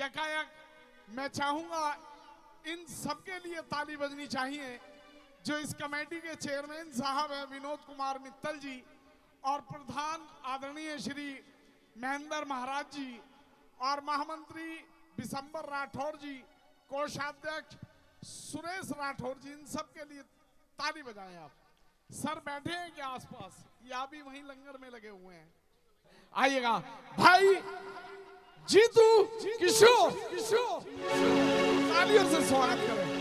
यकायक मैं चाहूंगा इन सबके लिए ताली बजनी चाहिए जो इस कमेटी के चेयरमैन साहब हैं विनोद कुमार मित्तल जी और प्रधान आदरणीय श्री महेंद्र महाराज जी और महामंत्री बिशंबर राठौर जी, कोषाध्यक्ष सुरेश राठौर जी, इन सब के लिए ताली बजाएं आप। सर बैठे हैं क्या आसपास या भी वहीं लंगर में लगे हुए हैं? आइएगा भाई जीतू किशोर, तालियों से स्वागत करें।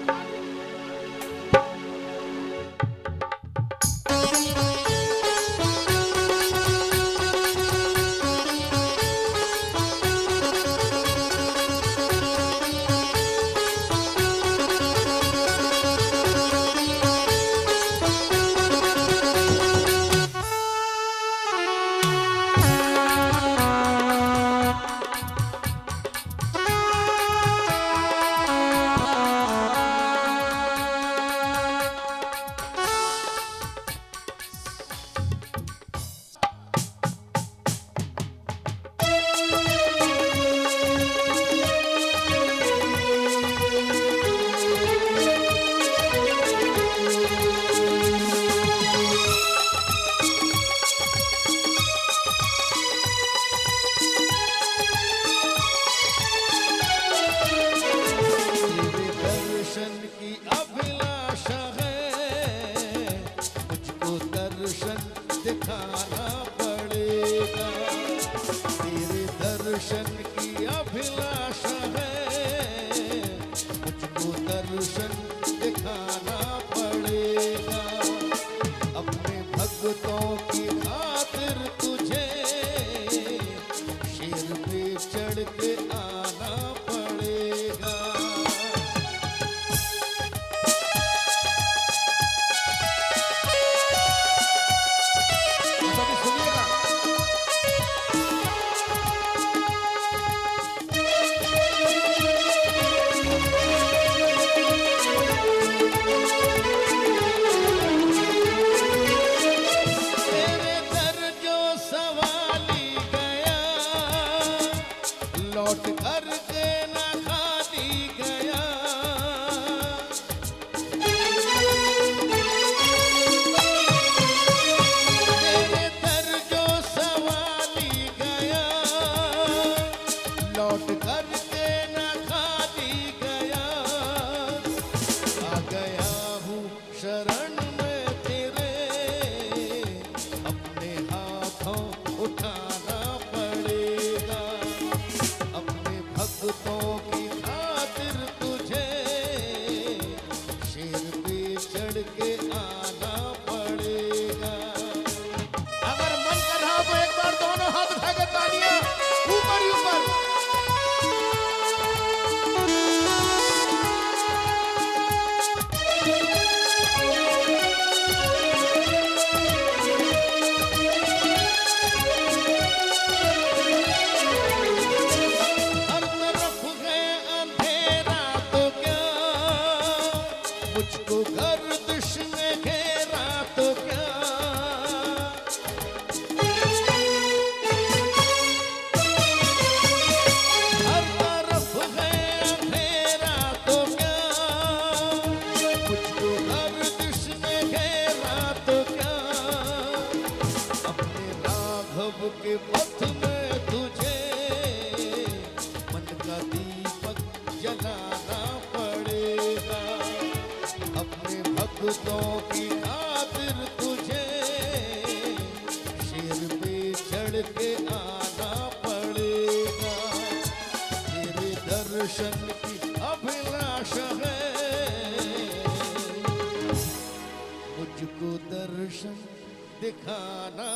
दिखाना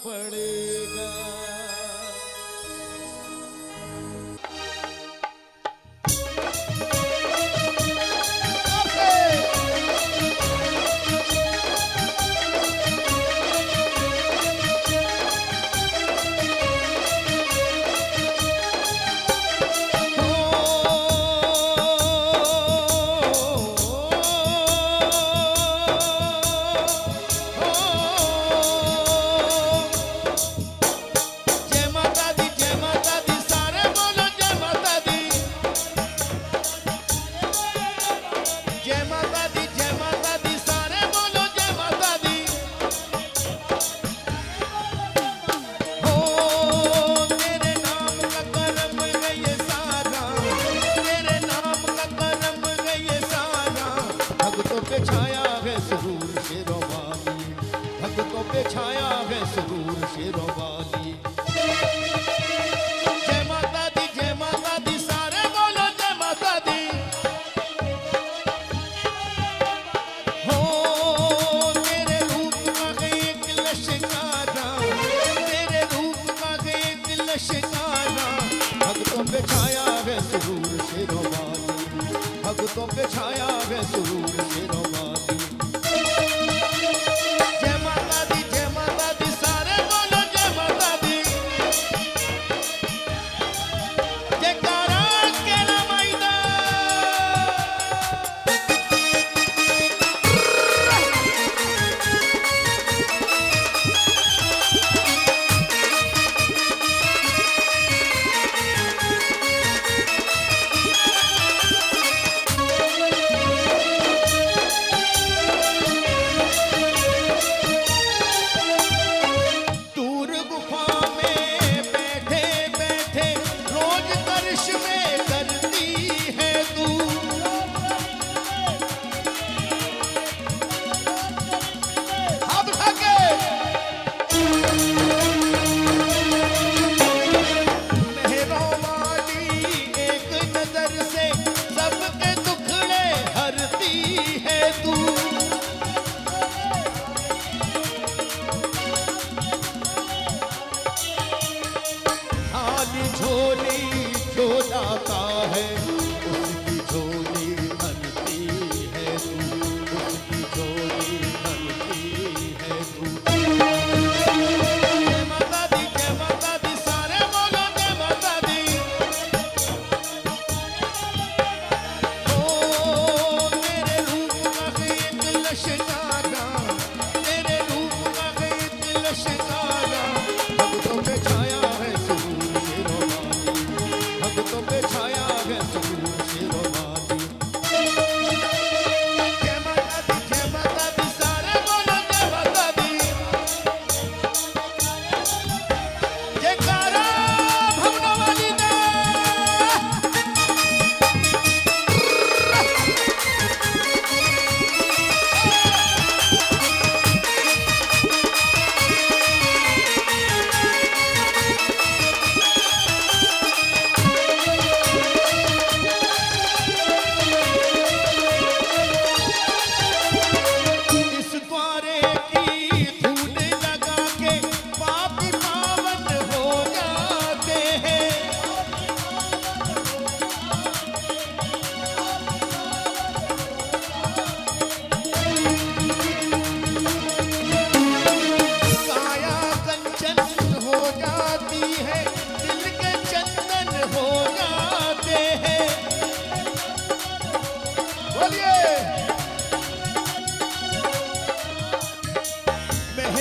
पड़ेगा।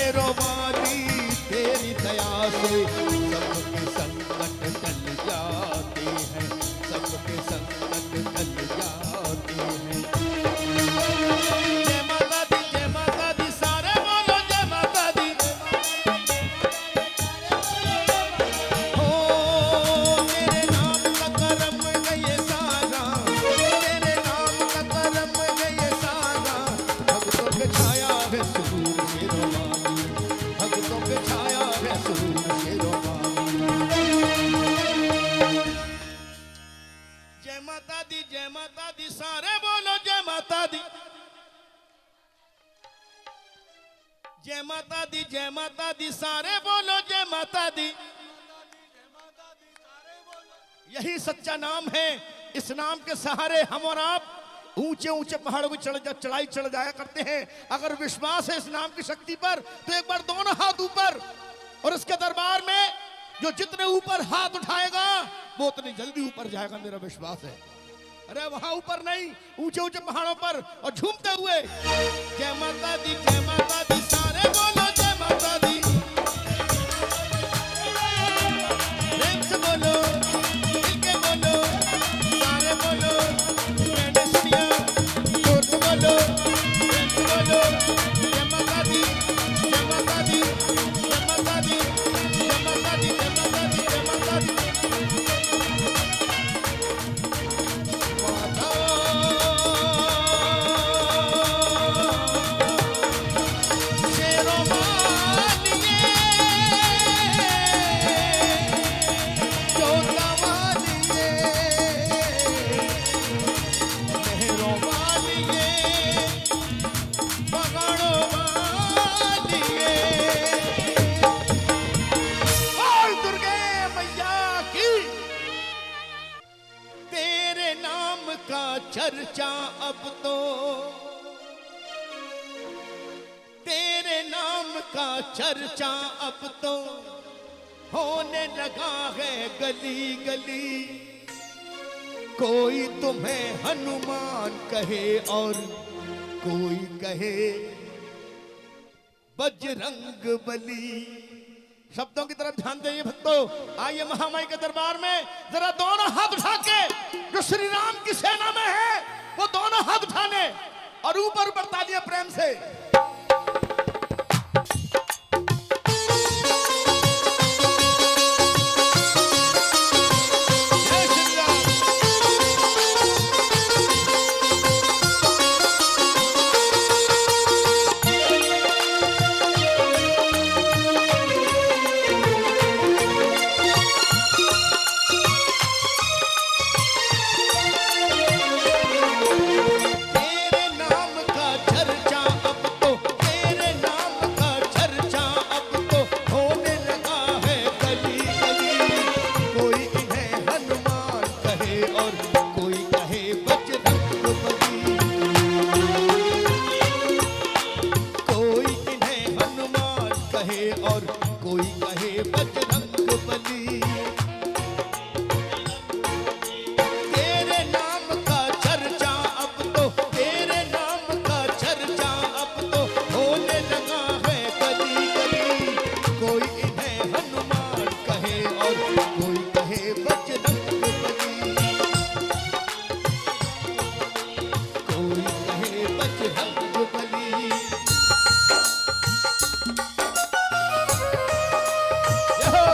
शेरों वाली तेरी दया से सबके संकट टल जाते हैं, सबके संकट टल जाते हैं। जय माता दी सारे बोलो जय माता दी। हो तेरे नाम का करम है ये सारा, तेरे नाम का करम है ये सारा। भक्तों पे छाया है सुरूर शेरों वाली, भक्तों पे छाया है सुरूर शेरों वाली। जय माता दी सारे बोलो जय माता दी। जय माता दी सारे बोलो जय माता दी। यही सच्चा नाम है। इस नाम के सहारे हम और आप ऊंचे ऊंचे पहाड़ों की चढ़ाई चढ़ जाया करते हैं। अगर विश्वास है इस नाम की शक्ति पर तो एक बार दोनों हाथ ऊपर, और इसके दरबार में जो जितने ऊपर हाथ उठाएगा वो उतनी जल्दी ऊपर जाएगा, मेरा विश्वास है। अरे वहां ऊपर नहीं, ऊंचे ऊंचे पहाड़ों पर और झूमते हुए जय माता दी सारे बोलो जय माता दी। प्रेम से बोलो, मिलके बोलो, सारे बोलो, सुनिया जोर से बोलो, प्रेम से बोलो जय माता दी, जय माता दी, जय माता दी, जय माता दी, जय माता दी, जय माता दी। शेरों वालिए, जोता वालिए, मेहरों वालिए, पगड़ों वालिए। बोल दुर्गे मैया की। तेरे नाम का चर्चा अब तो, तेरे नाम का चर्चा अब तो होने लगा है गली गली। कोई तुम्हें हनुमान कहे और कोई कहे बजरंग बली। शब्दों की तरफ ध्यान देइए भक्तों। आइए महामाई के दरबार में जरा दोनों हाथ उठा के जो श्री राम की सेना में है वो दोनों हाथ उठाने और ऊपर ऊपर तालियां प्रेम से। जय श्री राम। तेरे नाम का चर्चा अब तो, तेरे नाम का चर्चा अब तो होने लगा है गली गली। कोई इन्हें हनुमान कहे और कोई कहे बजरंग बली। कोई इन्हें हनुमान कहे और कोई कहे बजरंग बली। तेरे नाम का चर्चा अब तो, तेरे नाम का चर्चा अब तो होने लगा है गली गली। कोई इन्हें हनुमान कहे और कोई कहे बजरंग बली। कोई कहे बजरंग बली। यो!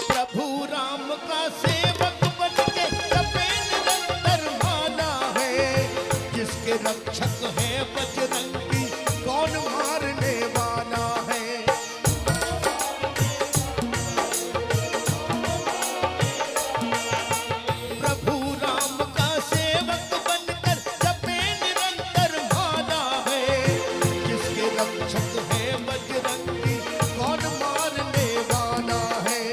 प्रभु राम का सेवक बनके जपे निरंतर माना है। जिसके रक्षक है बजरंगी कौन मारने वाला है। प्रभु राम का सेवक बनकर जपे निरंतर माना है। जिसके रक्षक है बजरंगी कौन मारने वाला है।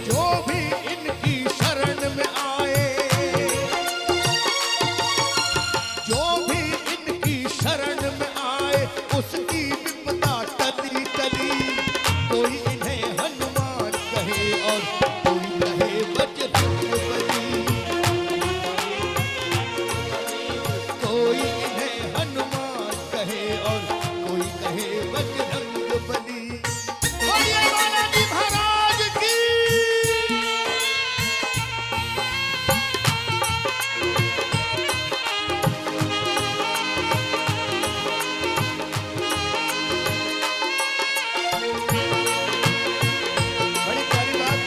जो भी इनकी शरण में आए, जो भी इनकी शरण में और कोई कहे बजरंग बली। बोलिए बालाजी महाराज की। बड़ी प्यारी बात।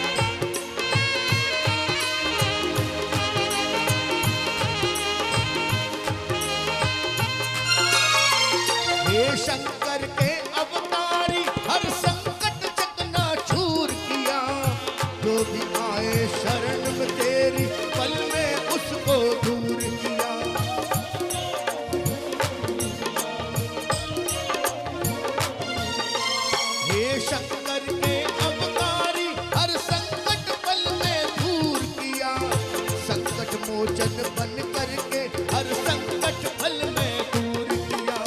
हे शंकर के अवतारी हर संकट चकनाचूर किया, जो भी आए शरण में तेरी पल में उसको दूर किया। हे शंकर के अवतारी हर संकट पल में दूर किया, संकट मोचन बन करके हर संकट पल में दूर किया।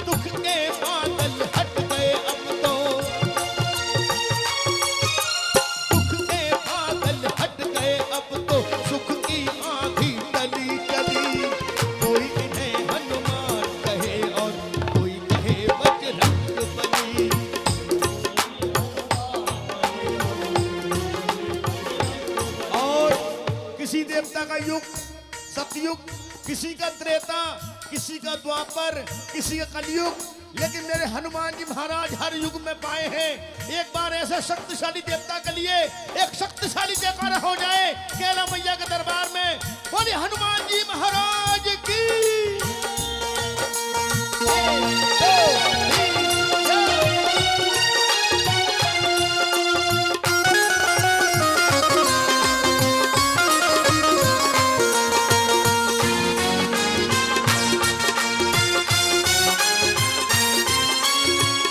दुख के बादल हट गए अब तो, दुख के बादल हट गए अब तो, सुख की आंधी टली टली। कोई इन्हें हनुमान कहे और कोई कहे बजरंग बली। और किसी देवता का युग सतयुग, किसी का त्रेता, किसी का द्वापर, किसी का कलयुग, लेकिन मेरे हनुमान जी महाराज हर युग में पाए हैं। एक बार ऐसे शक्तिशाली देवता के लिए एक शक्तिशाली जयकारा हो जाए कैला मैया के दरबार में। बोले हनुमान जी महाराज की।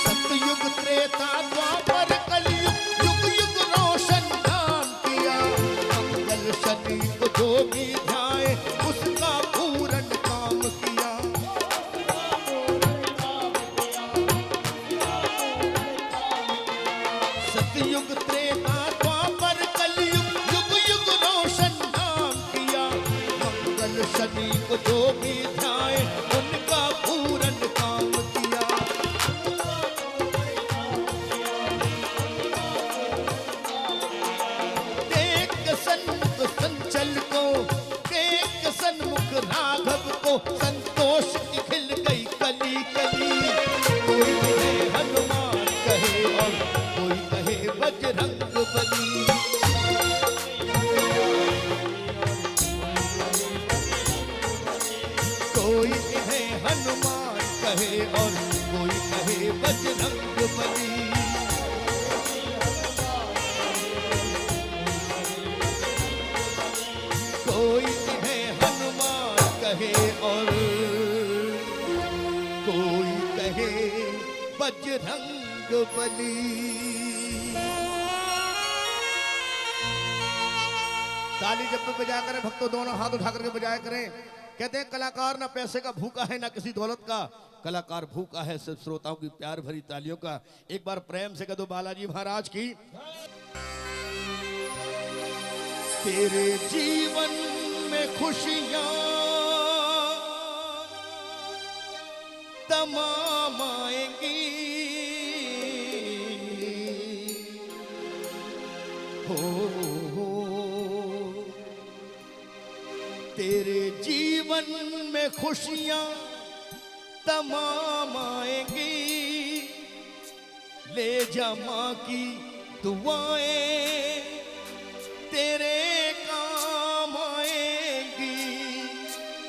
सतयुग त्रेता द्वापर कलयुग, युग युग रोशन नाम किया। मंगल शनि को जो भी ध्याए उसका पूर्ण काम किया। सतयुग त्रेता द्वापर कलयुग, युग युग रोशन नाम किया। मंगल शनि को जो भी ध्याए उनका पूर्ण काम किया। देख सन्मुख संचल को, देख सन्मुख राघव को, संतोष की खिल गई कली कली। कोई कहे हनुमान कहे और कोई कहे बजरंग बली। कोई कहे हनुमान कहे और कोई कहे बजरंग बली। कोई कहे हनुमान कहे और कोई कहे बजरंग बली। ताली जब भी बजाया करें भक्तों, दोनों हाथ उठा करके बजाया करें। कहते हैं कलाकार ना पैसे का भूखा है ना किसी दौलत का, कलाकार भूखा है सिर्फ श्रोताओं की प्यार भरी तालियों का। एक बार प्रेम से कह दो बालाजी महाराज की। तेरे जीवन में खुशियां तमाम आएंगी, हो तेरे जीवन में खुशियां तमाम आएंगी। ले जा माँ की दुआएं तेरे काम आएंगी।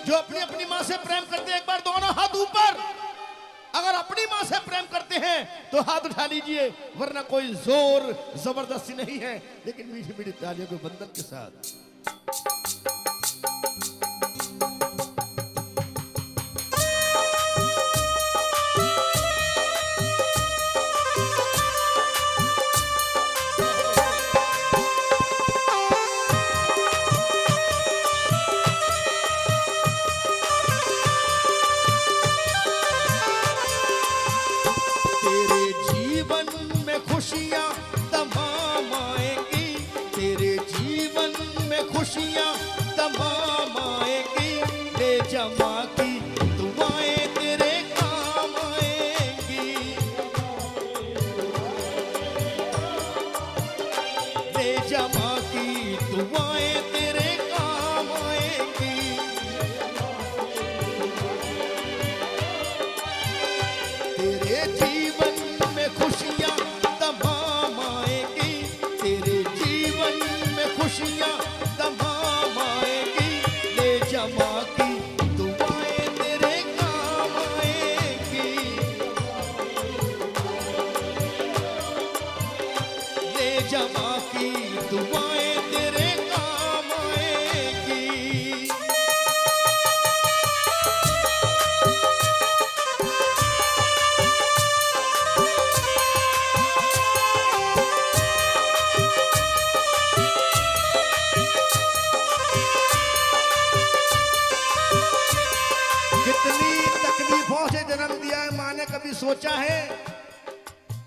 जो अपनी अपनी माँ से प्रेम करते हैं एक बार दोनों हाथ ऊपर। अगर अपनी माँ से प्रेम करते हैं तो हाथ उठा लीजिए, वरना कोई जोर जबरदस्ती नहीं है, लेकिन मीठी मीठी तालियों के बंधन के साथ। खुशियां तमाम आएंगी, तेरे जीवन में खुशियां तमाम आएगी, ले जमा की दुआएं तेरे काम आएंगी, ले जमा की दुआएं तेरे काम आएंगी। तेरे जीवन में खुशियां तमाम आएगी, तेरे जीवन में खुशियां तमाम आएगी, ले जमा की दुआएं तेरे काम आएगी, ले जमा की दुआएं तेरे काम आएगी। कितनी तकलीफों से जन्म दिया है माँ ने, कभी सोचा है?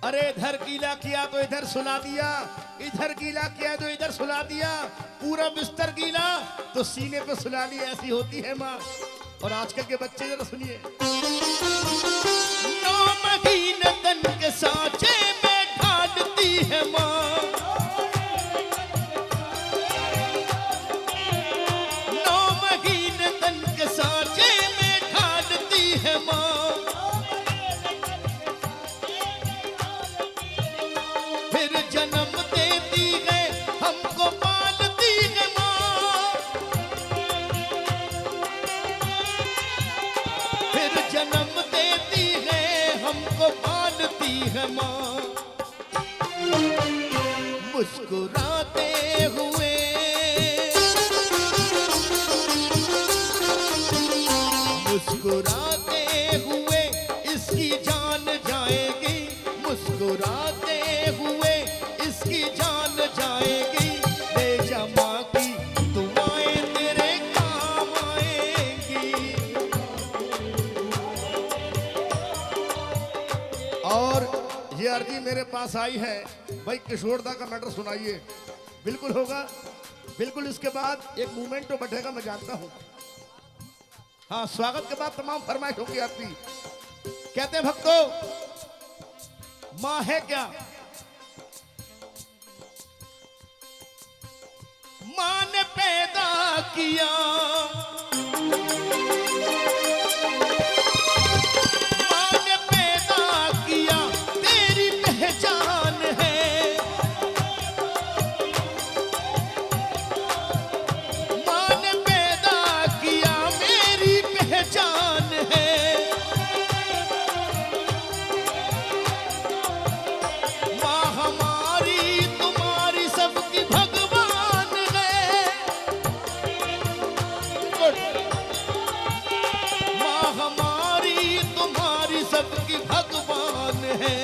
अरे इधर गीला किया तो इधर सुला दिया, इधर गीला किया तो इधर सुला दिया, पूरा बिस्तर गीला तो सीने पे सुला लिया। ऐसी होती है माँ। और आजकल के बच्चे जरा सुनिए, 9 महीने तन के सांचे में ढालती है माँ, 9 महीने तन के सांचे में ढालती है माँ, फिर जन्म देती है हमको पालती है माँ, फिर जन्म देती है हमको पालती है माँ। मुस्कुराते हुए मुस्कुराते हुए इसकी जान जाएगी, मुस्कुराते हुए इसकी जान जाएगी, ले जमा की दुआएं तेरे काम आएंगी। और ये अर्जी मेरे पास आई है, भाई किशोरदा का मैटर सुनाइए। बिल्कुल होगा, बिल्कुल। इसके बाद एक मूवमेंट तो बैठेगा, मैं जानता हूं। हाँ, स्वागत के बाद तमाम फरमाइश होगी आपकी। कहते हैं भक्तों, माँ है क्या? माँ ने पैदा किया, माँ ने पैदा किया, तेरी पहचान है, माँ ने पैदा किया, मेरी पहचान है, माँ हमारी तुम्हारी सबकी भगवान है। गुड। माँ हमारी तुम्हारी सबकी भगवान है।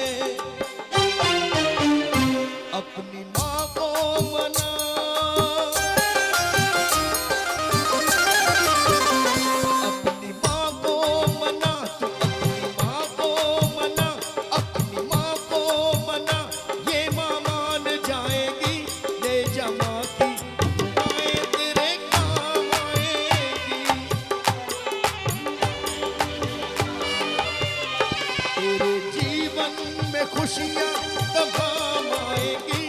अपनी माँ को मना, अपनी माँ को मना, तू अपनी माँ को मना, अपनी माँ को मना, ये माँ मान जाएगी, ले जमा की दुआएं तेरे काम आएगी, तेरे जीवन में खुशियाँ तमाम आएगी,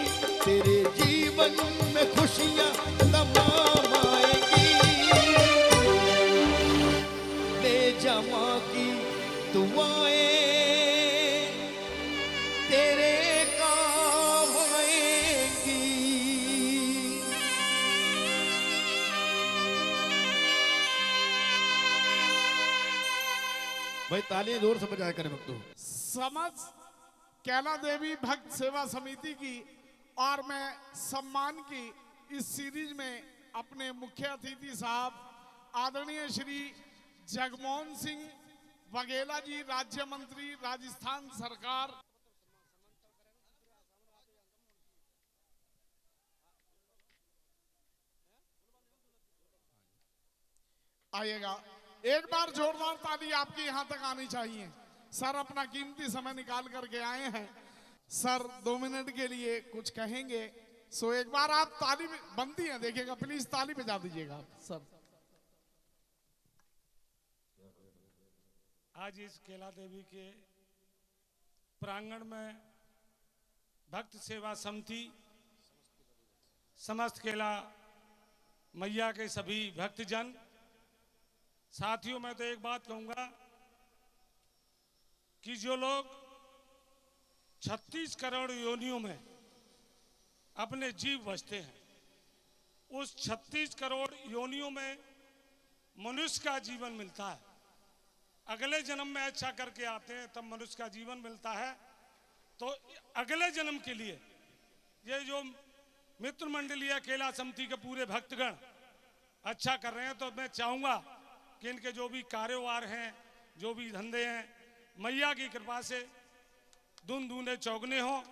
तेरे जीवन में खुशियाँ तमाम आएगी, ले जमा की दुआएं तेरे काम आएंगी। भाई तालियां जोर से बजाया करें भक्तों। समझ कैला देवी भक्त सेवा समिति की और मैं सम्मान की इस सीरीज में अपने मुख्य अतिथि साहब आदरणीय श्री जगमोहन सिंह वघेला जी, राज्य मंत्री राजस्थान सरकार, आइएगा। एक बार जोरदार ताली आपकी यहां तक आनी चाहिए। सर अपना कीमती समय निकाल करके आए हैं। सर 2 मिनट के लिए कुछ कहेंगे। सो एक बार आप ताली बनती है देखिएगा, प्लीज ताली बजा दीजिएगा सर। आज इस केला देवी के प्रांगण में भक्त सेवा समिति, समस्त केला मैया के सभी भक्तजन, साथियों मैं तो एक बात कहूंगा कि जो लोग 36 करोड़ योनियों में अपने जीव बचते हैं, उस 36 करोड़ योनियों में मनुष्य का जीवन मिलता है। अगले जन्म में अच्छा करके आते हैं तब मनुष्य का जीवन मिलता है। तो अगले जन्म के लिए ये जो मित्र मंडलीय केला समिति के पूरे भक्तगण अच्छा कर रहे हैं, तो मैं चाहूंगा कि इनके जो भी कारोबार हैं, जो भी धंधे हैं, मैया की कृपा से दून दूने चौगने हों।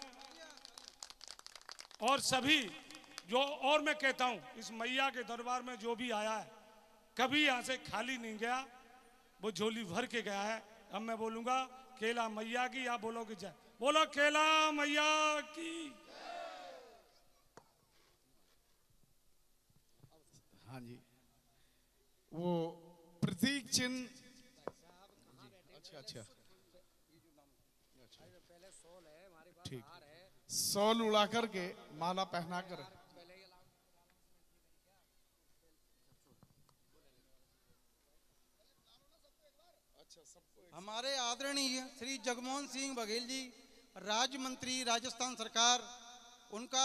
और सभी जो, और मैं कहता हूं इस मैया के दरबार में जो भी आया है कभी यहां से खाली नहीं गया, वो झोली भर के गया है। अब मैं बोलूंगा केला मैया की, आप बोलोगे जय, बोलो केला मैया की। हाँ जी, वो प्रतीक चिन्ह, अच्छा ठीक, सॉल उड़ा करके माला पहना कर। हमारे आदरणीय श्री जगमोहन सिंह बघेल जी, राज्य मंत्री राजस्थान सरकार, उनका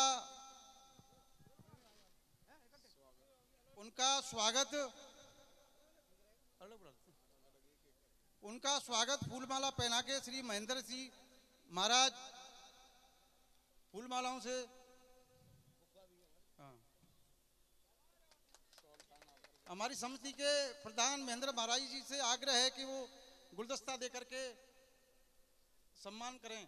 स्वागत फूलमाला पहना के श्री महेंद्र सिंह महाराज फूलमालाओं से हमारी समिति के प्रधान महेंद्र महाराज जी से आग्रह है कि वो गुलदस्ता देकर के सम्मान करें।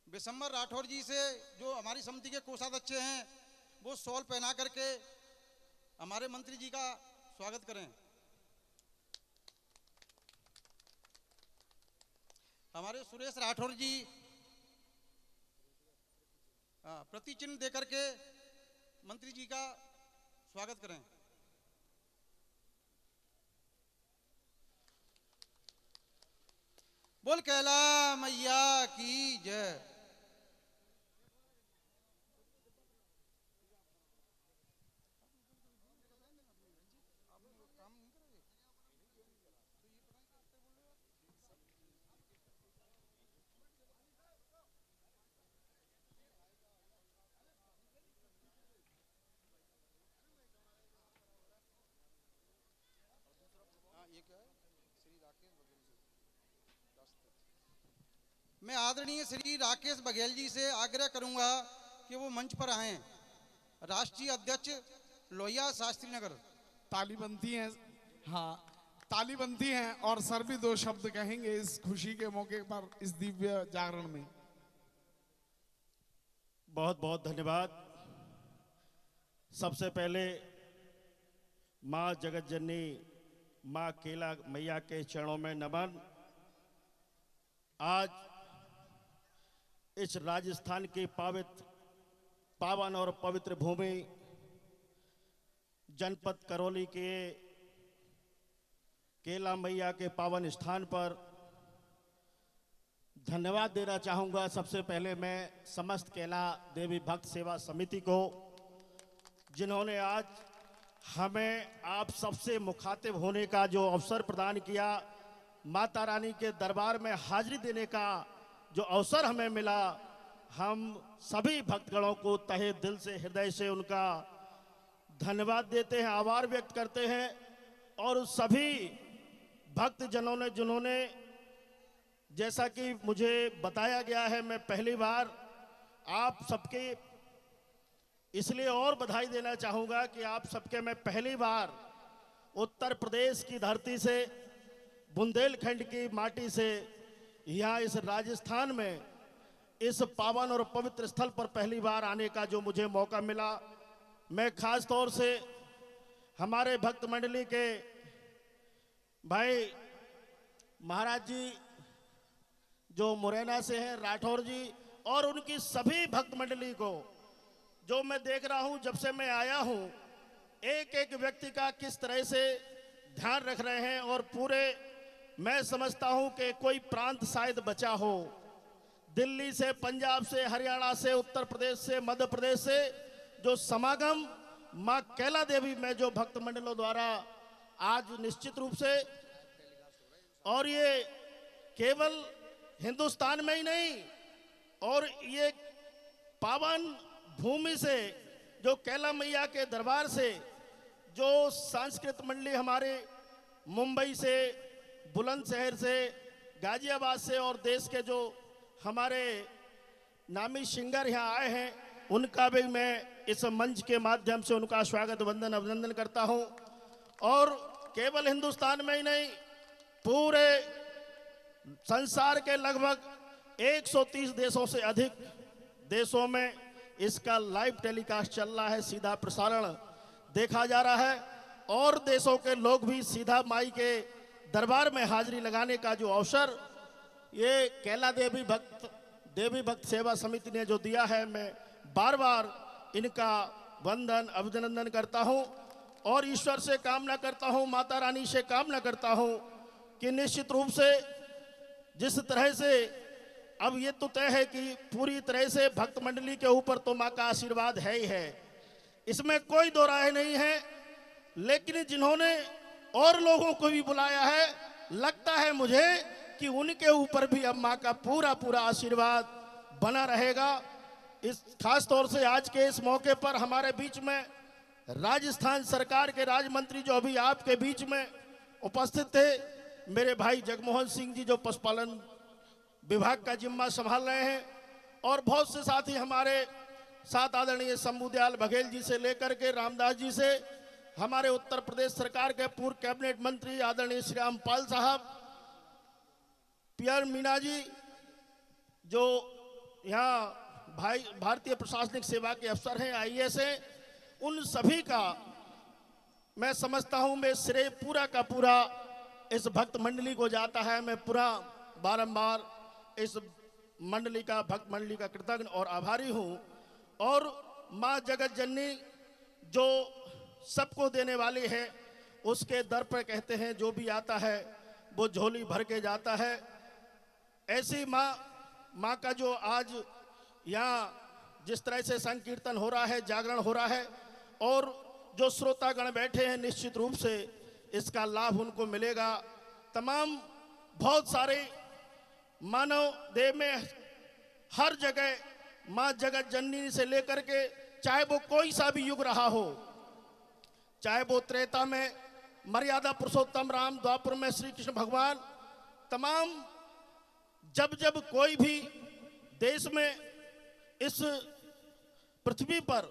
बिशंबर राठौर जी से, जो हमारी समिति के कोषाध्यक्ष हैं, वो शॉल पहना करके हमारे मंत्री जी का स्वागत करें। हमारे सुरेश राठौर जी प्रति चिन्ह देकर के मंत्री जी का स्वागत करें। बोल कैला मैया की जय। मैं आदरणीय श्री राकेश बघेल जी से आग्रह करूंगा कि वो मंच पर आएं। राष्ट्रीय अध्यक्ष लोहिया शास्त्री नगर। ताली बनती है, हाँ ताली बनती है, और सर भी दो शब्द कहेंगे इस खुशी के मौके पर, इस दिव्य जागरण में। बहुत बहुत धन्यवाद। सबसे पहले माँ जगत जननी माँ केला मैया के चरणों में नमन। आज इस राजस्थान की पावन और पवित्र भूमि जनपद करौली के केला मैया के पावन स्थान पर धन्यवाद देना चाहूँगा। सबसे पहले मैं समस्त केला देवी भक्त सेवा समिति को, जिन्होंने आज हमें आप सबसे मुखातिब होने का जो अवसर प्रदान किया, माता रानी के दरबार में हाजिरी देने का जो अवसर हमें मिला, हम सभी भक्तगणों को तहे दिल से, हृदय से उनका धन्यवाद देते हैं, आभार व्यक्त करते हैं। और उस सभी भक्तजनों ने, जिन्होंने, जैसा कि मुझे बताया गया है, मैं पहली बार आप सबके इसलिए और बधाई देना चाहूँगा कि आप सबके मैं पहली बार उत्तर प्रदेश की धरती से, बुंदेलखंड की माटी से, यहाँ इस राजस्थान में इस पावन और पवित्र स्थल पर पहली बार आने का जो मुझे मौका मिला, मैं खास तौर से हमारे भक्त मंडली के भाई महाराज जी जो मुरैना से हैं, राठौर जी और उनकी सभी भक्त मंडली को, जो मैं देख रहा हूं जब से मैं आया हूं, एक एक व्यक्ति का किस तरह से ध्यान रख रहे हैं। और पूरे मैं समझता हूं कि कोई प्रांत शायद बचा हो, दिल्ली से, पंजाब से, हरियाणा से, उत्तर प्रदेश से, मध्य प्रदेश से जो समागम मां कैला देवी में जो भक्त मंडलों द्वारा आज निश्चित रूप से, और ये केवल हिंदुस्तान में ही नहीं, और ये पावन भूमि से जो कैला मैया के दरबार से जो सांस्कृतिक मंडली हमारे मुंबई से, बुलंदशहर से, गाजियाबाद से और देश के जो हमारे नामी सिंगर यहाँ आए हैं, उनका भी मैं इस मंच के माध्यम से उनका स्वागत, वंदन, अभिनंदन करता हूँ। और केवल हिंदुस्तान में ही नहीं, पूरे संसार के लगभग 130 देशों से अधिक देशों में इसका लाइव टेलीकास्ट चल रहा है, सीधा प्रसारण देखा जा रहा है। और देशों के लोग भी सीधा माई के दरबार में हाजिरी लगाने का जो अवसर ये कैला देवी भक्त सेवा समिति ने जो दिया है, मैं बार बार इनका वंदन, अभिनंदन करता हूं। और ईश्वर से कामना करता हूं, माता रानी से कामना करता हूं कि निश्चित रूप से जिस तरह से अब ये तो तय है कि पूरी तरह से भक्त मंडली के ऊपर तो माँ का आशीर्वाद है ही है, इसमें कोई दो राय नहीं है। लेकिन जिन्होंने और लोगों को भी बुलाया है, लगता है मुझे कि उनके ऊपर भी अब माँ का पूरा पूरा आशीर्वाद बना रहेगा। इस खास तौर से आज के इस मौके पर हमारे बीच में राजस्थान सरकार के राज्य मंत्री जो अभी आपके बीच में उपस्थित थे, मेरे भाई जगमोहन सिंह जी जो पशुपालन विभाग का जिम्मा संभाल रहे हैं, और बहुत से साथी हमारे साथ आदरणीय शंभुदयाल बघेल जी से लेकर के रामदास जी से, हमारे उत्तर प्रदेश सरकार के पूर्व कैबिनेट मंत्री आदरणीय श्री रामपाल साहब, पीआर मीना जी जो यहाँ भारतीय प्रशासनिक सेवा के अफसर हैं, आईएएस हैं, उन सभी का मैं समझता हूं मैं श्रेय पूरा का पूरा इस भक्त मंडली को जाता है। मैं पूरा बारंबार इस मंडली का, भक्त मंडली का कृतज्ञ और आभारी हूं। और माँ जगत जननी जो सबको देने वाली है, उसके दर पर कहते हैं जो भी आता है वो झोली भर के जाता है। ऐसी माँ का जो आज यहाँ जिस तरह से संकीर्तन हो रहा है, जागरण हो रहा है, और जो श्रोतागण बैठे हैं, निश्चित रूप से इसका लाभ उनको मिलेगा। तमाम बहुत सारे मानव देह में हर जगह माँ जगत जननी से लेकर के, चाहे वो कोई सा भी युग रहा हो, चाहे वो त्रेता में मर्यादा पुरुषोत्तम राम, द्वापर में श्री कृष्ण भगवान, तमाम जब जब कोई भी देश में इस पृथ्वी पर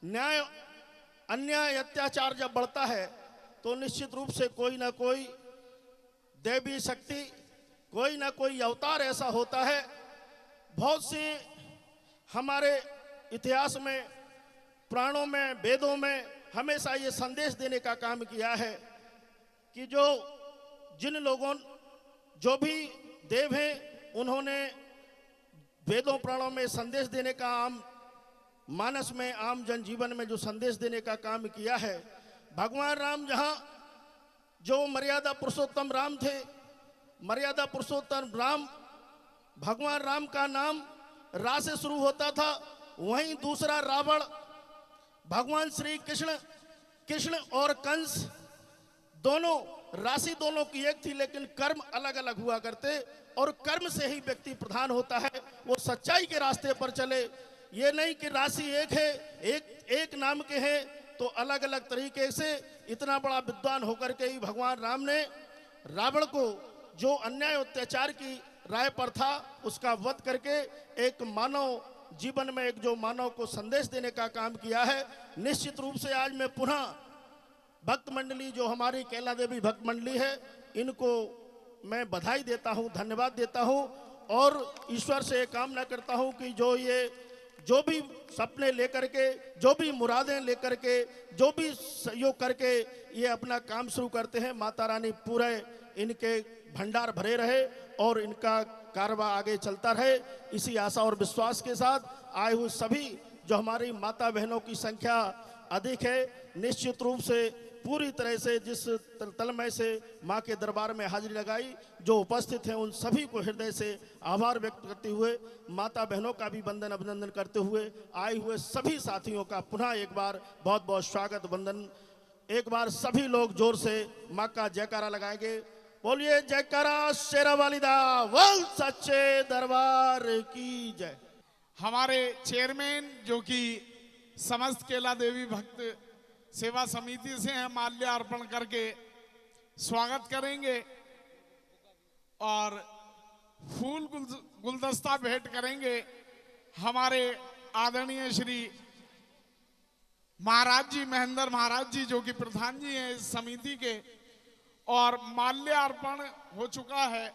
न्याय, अन्याय, अत्याचार जब बढ़ता है, तो निश्चित रूप से कोई ना कोई देवी शक्ति, कोई ना कोई अवतार ऐसा होता है। बहुत से हमारे इतिहास में, पुराणों में, वेदों में हमेशा ये संदेश देने का काम किया है कि जिन लोगों, जो भी देव हैं, उन्होंने वेदों पुराणों में संदेश देने का, आम मानस में, आम जनजीवन में जो संदेश देने का काम किया है। भगवान राम जहाँ जो मर्यादा पुरुषोत्तम राम थे, मर्यादा पुरुषोत्तम राम, भगवान राम का नाम रा से शुरू होता था, वहीं दूसरा रावण, भगवान श्री कृष्ण और कंस, दोनों राशि दोनों की एक थी, लेकिन कर्म अलग अलग हुआ करते, और कर्म से ही व्यक्ति प्रधान होता है। वो सच्चाई के रास्ते पर चले, ये नहीं कि राशि एक है, एक नाम के हैं तो अलग अलग तरीके से। इतना बड़ा विद्वान होकर के ही भगवान राम ने रावण को, जो अन्याय अत्याचार की राय पर था, उसका वध करके एक मानव जीवन में, एक जो मानव को संदेश देने का काम किया है। निश्चित रूप से आज मैं पुनः भक्त मंडली, जो हमारी कैला देवी भक्त मंडली है, इनको मैं बधाई देता हूं, धन्यवाद देता हूं, और ईश्वर से कामना करता हूं कि जो भी सपने लेकर के, जो भी मुरादें लेकर के, जो भी सहयोग करके ये अपना काम शुरू करते हैं, माता रानी पूरे इनके भंडार भरे रहे और इनका कारोबार आगे चलता रहे। इसी आशा और विश्वास के साथ आए हुए सभी जो हमारी माता बहनों की संख्या अधिक है, निश्चित रूप से पूरी तरह से जिस तलमय से माँ के दरबार में हाजिरी लगाई, जो उपस्थित हैं उन सभी को हृदय से आभार व्यक्त करते हुए, माता बहनों का भी वंदन अभिनंदन करते हुए, आए हुए सभी साथियों का पुनः एक बार बहुत बहुत स्वागत वंदन। एक बार सभी लोग जोर से माँ का जयकारा लगाएंगे। बोलिए जयकारा शेरा वालिदा वल सच्चे दरबार की जय। हमारे चेयरमैन जो कि समस्त केला देवी भक्त सेवा समिति से हैं, माल्यार्पण करके स्वागत करेंगे और फूल गुलदस्ता भेंट करेंगे। हमारे आदरणीय श्री महाराज जी, महेंद्र महाराज जी, जो कि प्रधान जी हैं इस समिति के, और माल्यार्पण हो चुका है।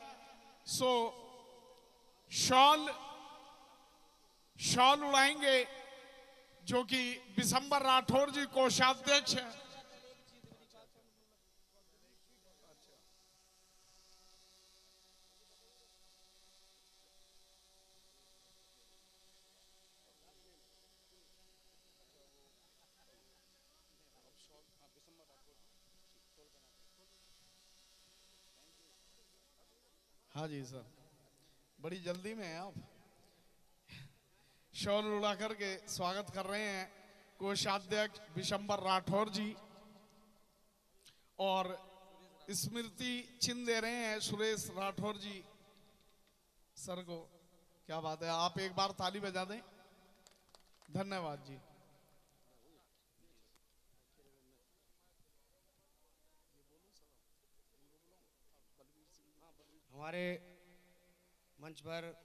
सो शॉल उड़ाएंगे जो कि बिशंबर राठौर जी कोषाध्यक्ष हैं। हाँ जी सर, बड़ी जल्दी में हैं आप। शॉल उड़ा करके स्वागत कर रहे हैं कोषाध्यक्ष बिशंबर राठौर जी, और स्मृति चिन्ह दे रहे हैं सुरेश राठौर जी सर को। क्या बात है, आप एक बार ताली बजा दें। धन्यवाद जी। हमारे मंच पर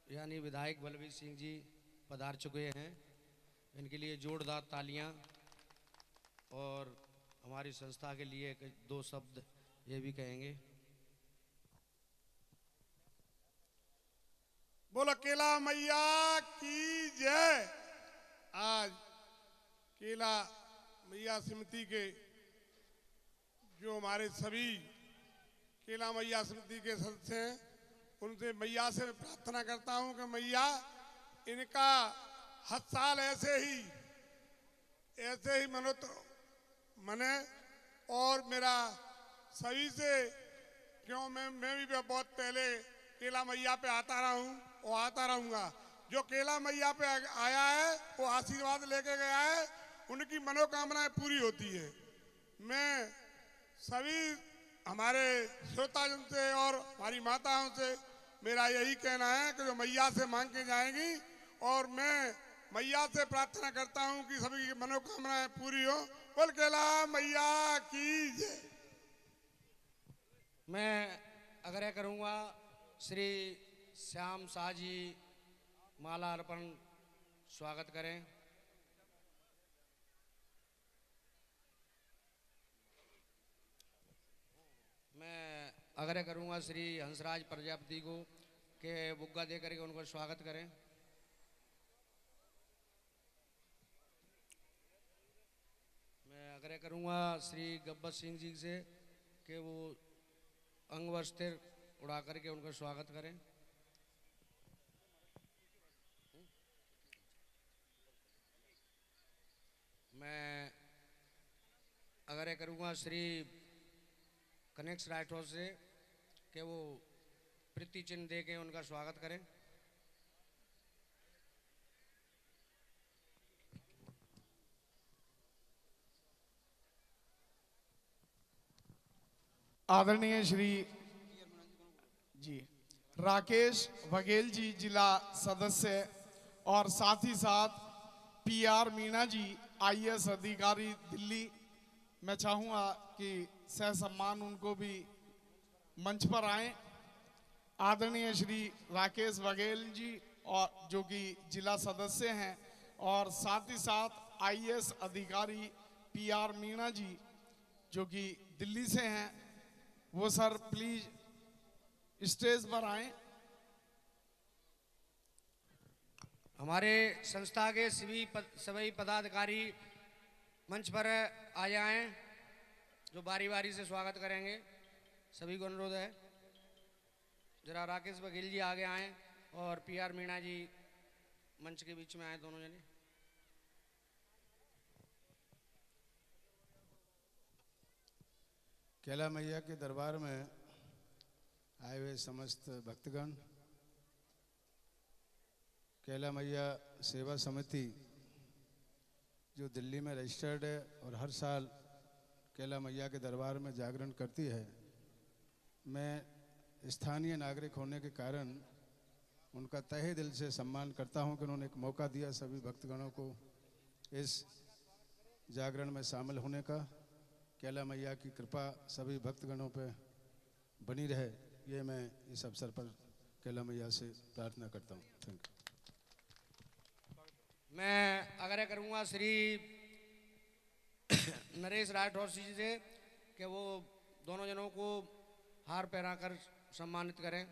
यानी विधायक बलबीर सिंह जी पधार चुके हैं, इनके लिए जोरदार तालियां, और हमारी संस्था के लिए दो शब्द ये भी कहेंगे। बोलो केला मैया की जय। आज केला मैया समिति के जो हमारे सभी केला मैया समिति के सदस्य हैं, उनसे मैया से प्रार्थना करता हूं कि मैया इनका हर साल ऐसे ही मनोत मने, और मेरा सभी से, क्यों मैं भी बहुत पहले केला मैया पे आता रहा हूं और आता रहूंगा। जो केला मैया पे आया है वो आशीर्वाद लेके गया है, उनकी मनोकामनाएं पूरी होती है। मैं सभी हमारे श्रोताजन से और हमारी माताओं से मेरा यही कहना है कि जो मैया से मांग के जाएंगी, और मैं मैया से प्रार्थना करता हूं कि सभी की मनोकामनाएं पूरी हो। बोल केला मैया की जय। मैं आग्रह करूंगा श्री श्याम शाह जी माला अर्पण स्वागत करें। मैं आग्रह करूंगा श्री हंसराज प्रजापति को के बुग्गा दे करके उनको स्वागत करें। मैं आग्रह करूंगा श्री गब्बर सिंह जी से कि वो अंग वस्त्र उड़ा करके उनका स्वागत करें। मैं आग्रह करूंगा श्री कनेक्स राठौर से कि वो प्रीति चिन्ह दे के उनका स्वागत करें। आदरणीय श्री जी राकेश बघेल जी जिला सदस्य, और साथ ही साथ पीआर मीणा जी आईएएस अधिकारी दिल्ली, मैं चाहूंगा कि सह सम्मान उनको भी मंच पर आए। आदरणीय श्री राकेश बघेल जी और जो कि जिला सदस्य हैं, और साथ ही साथ आईएएस अधिकारी पीआर मीणा जी जो कि दिल्ली से हैं, वो सर प्लीज स्टेज पर आए। हमारे संस्था के सभी पदाधिकारी मंच पर आ जाएं, जो बारी बारी से स्वागत करेंगे। सभी को अनुरोध है, जरा राकेश बघेल जी आगे आएं और PR मीणा जी मंच के बीच में आए, दोनों जने। कैला मैया के दरबार में आए हुए समस्त भक्तगण, कैला मैया सेवा समिति जो दिल्ली में रजिस्टर्ड है और हर साल कैला मैया के दरबार में जागरण करती है, मैं स्थानीय नागरिक होने के कारण उनका तहे दिल से सम्मान करता हूं कि उन्होंने एक मौका दिया सभी भक्तगणों को इस जागरण में शामिल होने का। कैला मैया की कृपा सभी भक्तगणों पे बनी रहे, ये मैं इस अवसर पर कैला मैया से प्रार्थना करता हूँ। Thank you. मैं आग्रह करूंगा श्री नरेश राठौर जी से कि वो दोनों जनों को हार पहनाकर सम्मानित करें।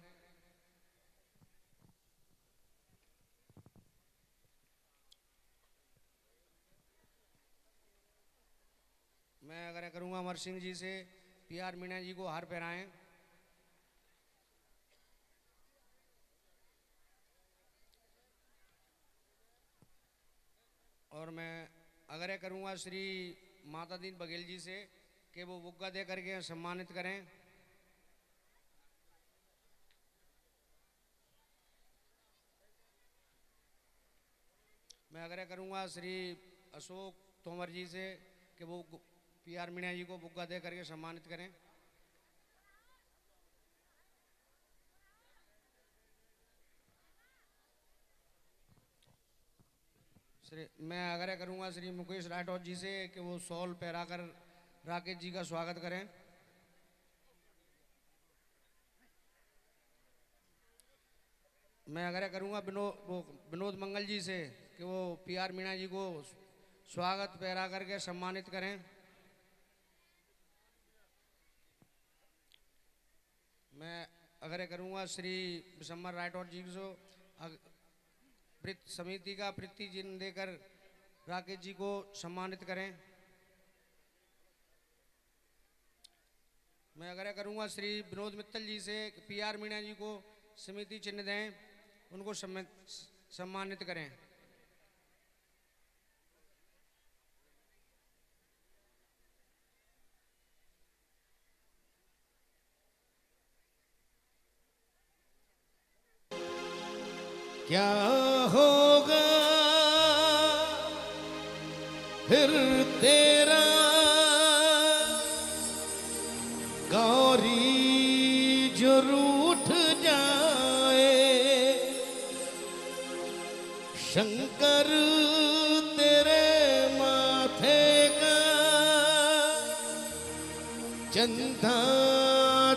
मैं आग्रह करूंगा अमर सिंह जी से PR मीणा जी को हार पहनाएं। और मैं आग्रह करूंगा श्री माता दीन बघेल जी से कि वो बुग्गा दे करके सम्मानित करें। मैं आग्रह करूंगा श्री अशोक तोमर जी से कि वो PR मीणा जी को बुग्गा दे करके सम्मानित करें। मैं आग्रह करूंगा श्री मुकेश राठौर जी से कि वो शॉल पहराकर राकेश जी का स्वागत करें। मैं आग्रह करूंगा विनोद मंगल जी से कि वो PR मीणा जी को स्वागत पहरा करके सम्मानित करें। मैं आग्रह करूंगा श्री विशंबर राठौर जी को वृत्त समिति का प्रीति चिन्ह देकर राकेश जी को सम्मानित करें। मैं आग्रह करूंगा श्री विनोद मित्तल जी से PR मीणा जी को समिति चिन्ह दें, उनको सम्मानित करें। क्या होगा फिर तेरा गौरी जो रूठ जाए, शंकर तेरे माथे का चंदा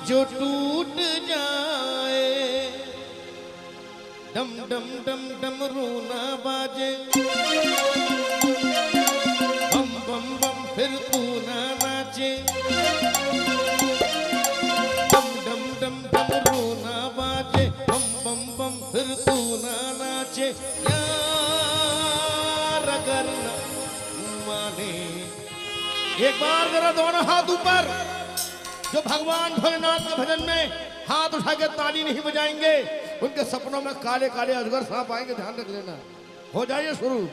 जो टूट जाए, डम डम डम डमरू ना बाजे, बम बम बम फिर तू ना नाचे, डम डम डम डमरू ना बाजे, बम बम बम फिर तू ना नाचे, यार अगर न माने। एक बार जरा दोनों हाथ ऊपर, जो भगवान भोलेनाथ के भजन में हाथ उठा के ताली नहीं बजाएंगे, उनके सपनों में काले काले अजगर सांप आएंगे, ध्यान रख लेना। हो जाइए शुरू।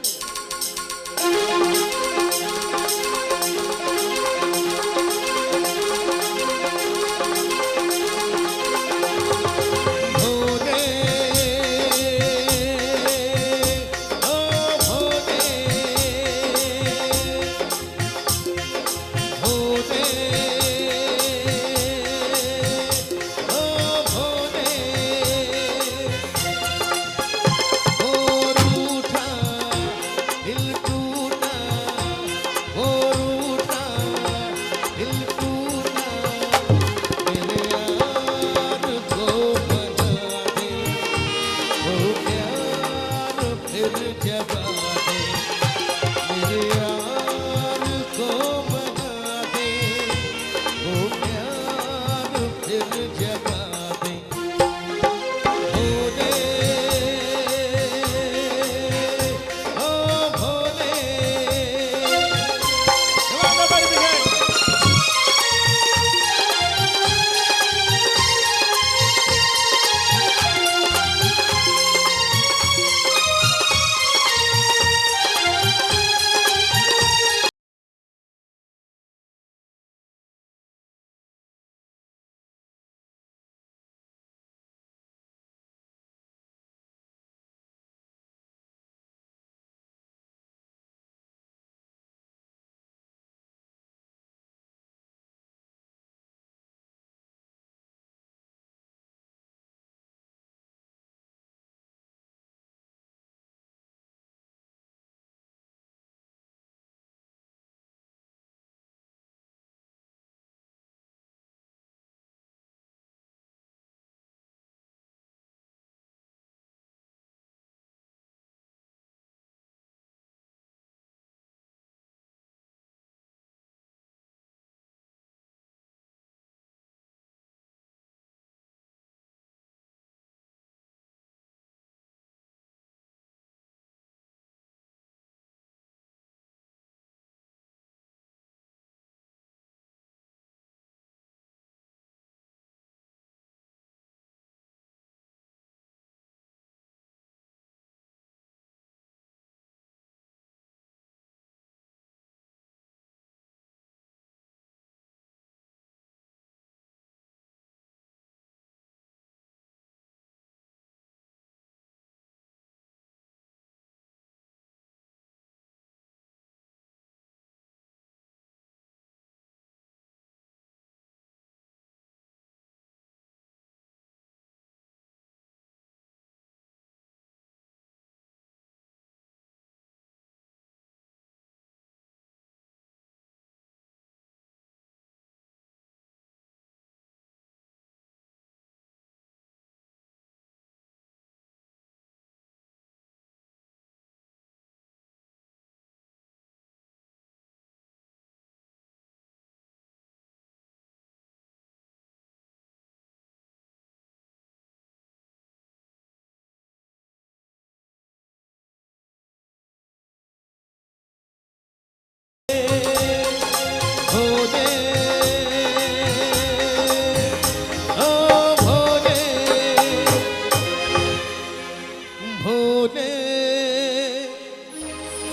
भोले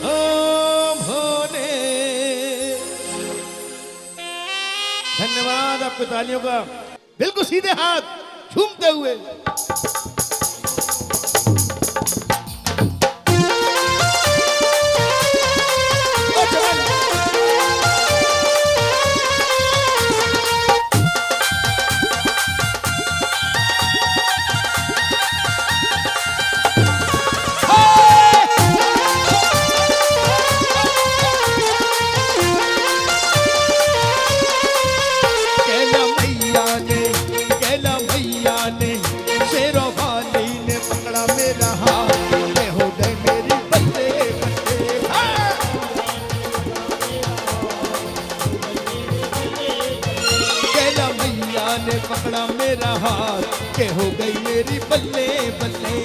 ओ भोले। धन्यवाद आपको तालियों का। बिल्कुल सीधे हाथ झूमते हुए। पकड़ा मेरा हाथ के हो गई मेरी बल्ले बल्ले।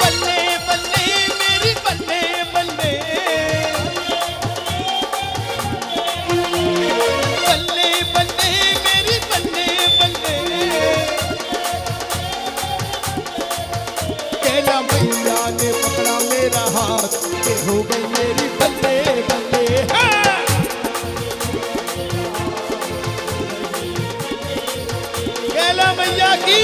बल्ले बल्ले मेरी बल्ले बल्ले। बल्ले बल्ले मेरी बल्ले बल्ले। कैला मैया ने पकड़ा मेरा हाथ के हो गई मेरी बल्ले बल्ले। कैला मैया की।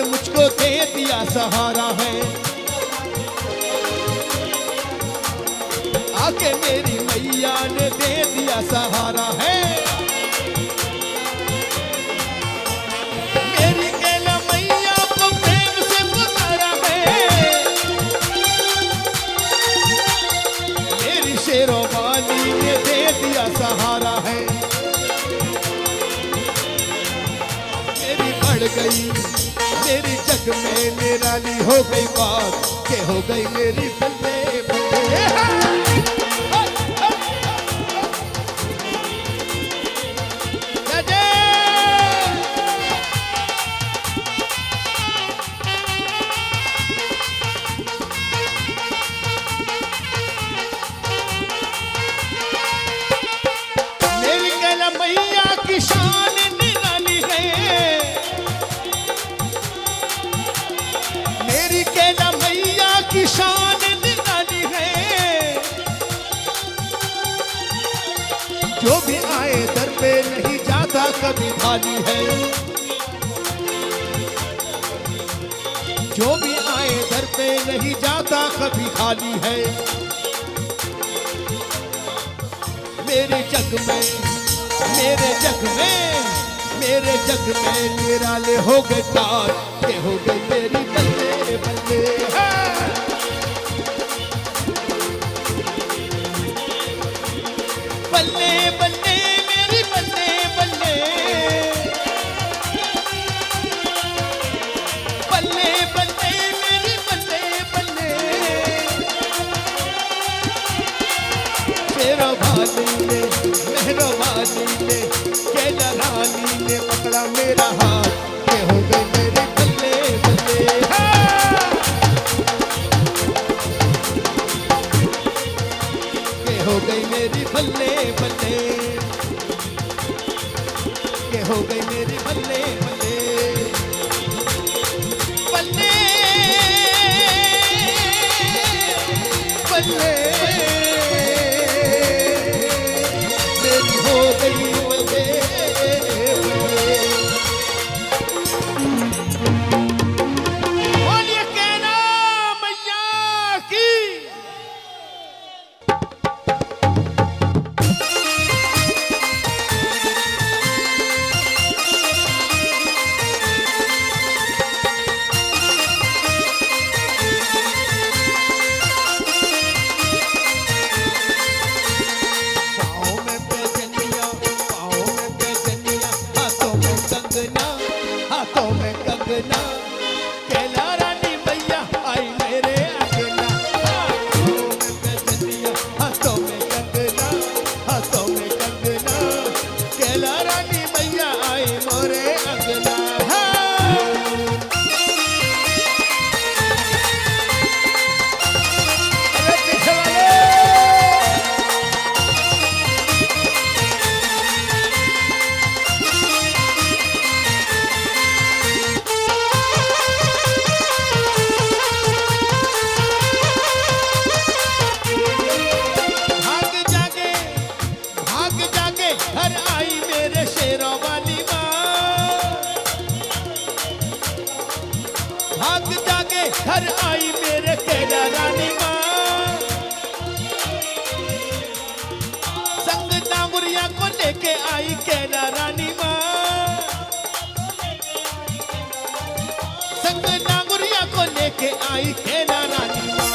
मुझको दे दिया सहारा है आके मेरी मैया ने दे दिया सहारा है। मेरी कैला मैया को प्रेम से पुकारा है। मेरी शेरों वाली ने दे दिया सहारा है। मेरी बढ़ गई मेरी जग में निराली हो गई बात के हो गई मेरी बल्ले बल्ले। मेरी कैला मैया की शान निराली है। मेरी कैला मैया की शान निराली है। जो भी आए दर पे नहीं जाता कभी खाली है। जो भी आए दर पे नहीं जाता कभी खाली है। मेरे जग में मेरे जग में मेरे जग में निराले हो गए तार के हो गई मेरी बल्ले बल्ले। बल्ले बल्ले मेरी बल्ले बल्ले। बल्ले बल्ले मेरी बल्ले बल्ले। शेरों वाली ने मेहरों वाली ने कैला रानी ने पकड़ा मेरा हाथ के हो गई मेरी बल्ले बल्ले। के हो गई मेरी बल्ले बल्ले। के हो गई मेरी बल्ले बल्ले। बल्ले बल्ले मेरी हो गई बल्ले बल्ले। बोलिए कैला मैया की। घर आई मेरे कैला रानी माँ, संग डांगुरिया को लेके आई कैला रानी माँ, संग डांगुरिया को लेके आई कैला रानी माँ।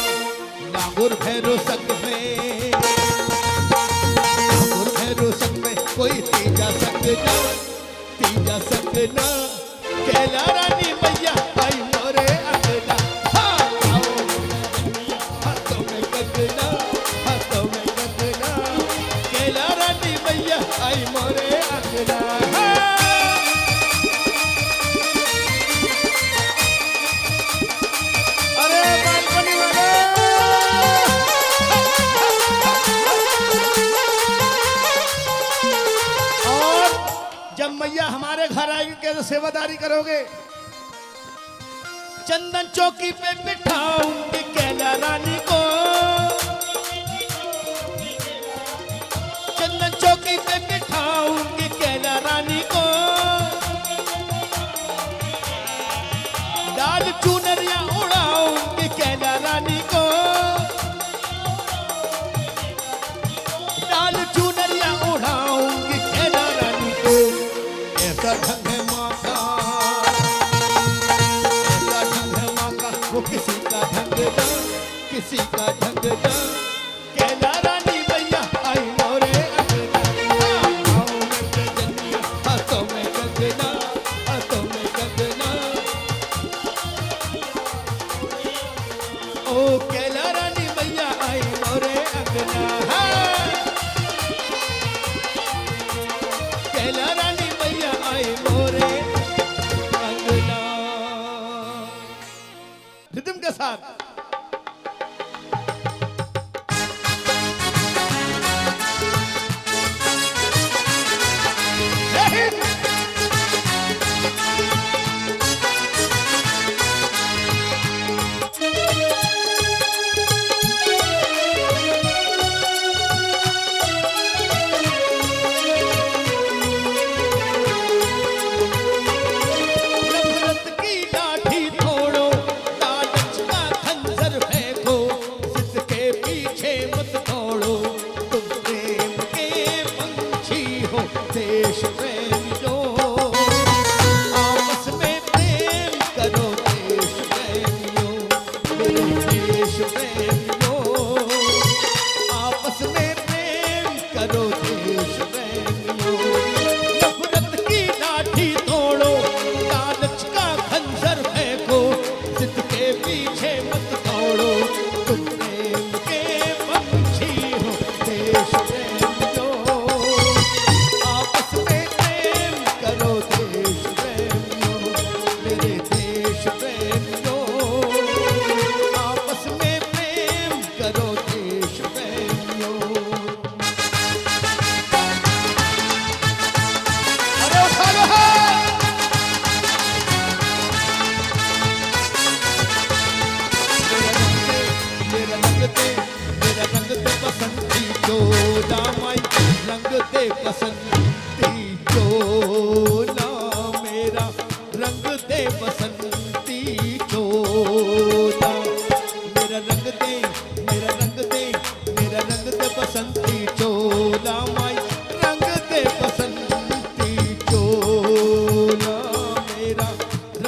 डांगुर भैरो संग में, डांगुर भैरो संग में कोई तीजा संग ना, तीजा संग ना, कैला रानी मैया आई मोरे अंगना। हाँ, आओ हाथों में कंगना, हाथों में कंगना, कैला रानी मैया आई मोरे अंगना। हाँ। अरे बालकनी वाले, और जब मैया हमारे घर आएगी कैसे सेवादारी करोगे? चंदन चौकी पे बिठाऊंगी कैला रानी को, चंदन चौकी पे बिठाऊंगी कैला रानी को, लाल चुनरिया उड़ाऊंगी कैला रानी को, लाल चुनरिया उड़ाऊंगी कैला रानी को। ऐसा ढंग है माँ का, ऐसा ढंग है माँ का, वो किसी का ढंग ना, किसी का ढंग ना, कैला रानी मैया आई मोरे अंगना। आओ मेरे जनिया, हाथों में कंगना, हाथों में कंगना, ओ कैला रानी मैया आई मोरे अंगना। हाँ। कैला रानी मैया आई मोरे अंगना। रिदम के साथ नफरत की लाठी तोड़ो, लालच का खंजर फेंको, जिद के पीछे मत दौड़ो, तुम प्रेम के पंछी हो, देश प्रेमियों, आपस में प्रेम करो देश प्रेमियों, मेरे देश प्रेमियों, आपस में प्रेम करो देश प्रेमियों। नफरत की लाठी तोड़ो, लालच का खंजर फेंको, जिद के पीछे मत दौड़ो, तुम प्रेम के पंछी हो, देश प्रेमियों, आपस में प्रेम करो देश प्रेमियों, मेरे देश प्रेमियों, आपस में प्रेम करो देश प्रेमियों। अरे उठा लो हाथ। मेरा रंग दे बसंती चोला माई, रंग दे बसंती चोला, मेरा रंग दे बसंती चोला, मेरा रंग दे, मेरा रंग दे, मेरा रंग दे बसंती चोला माई, रंग दे बसंती चोला, मेरा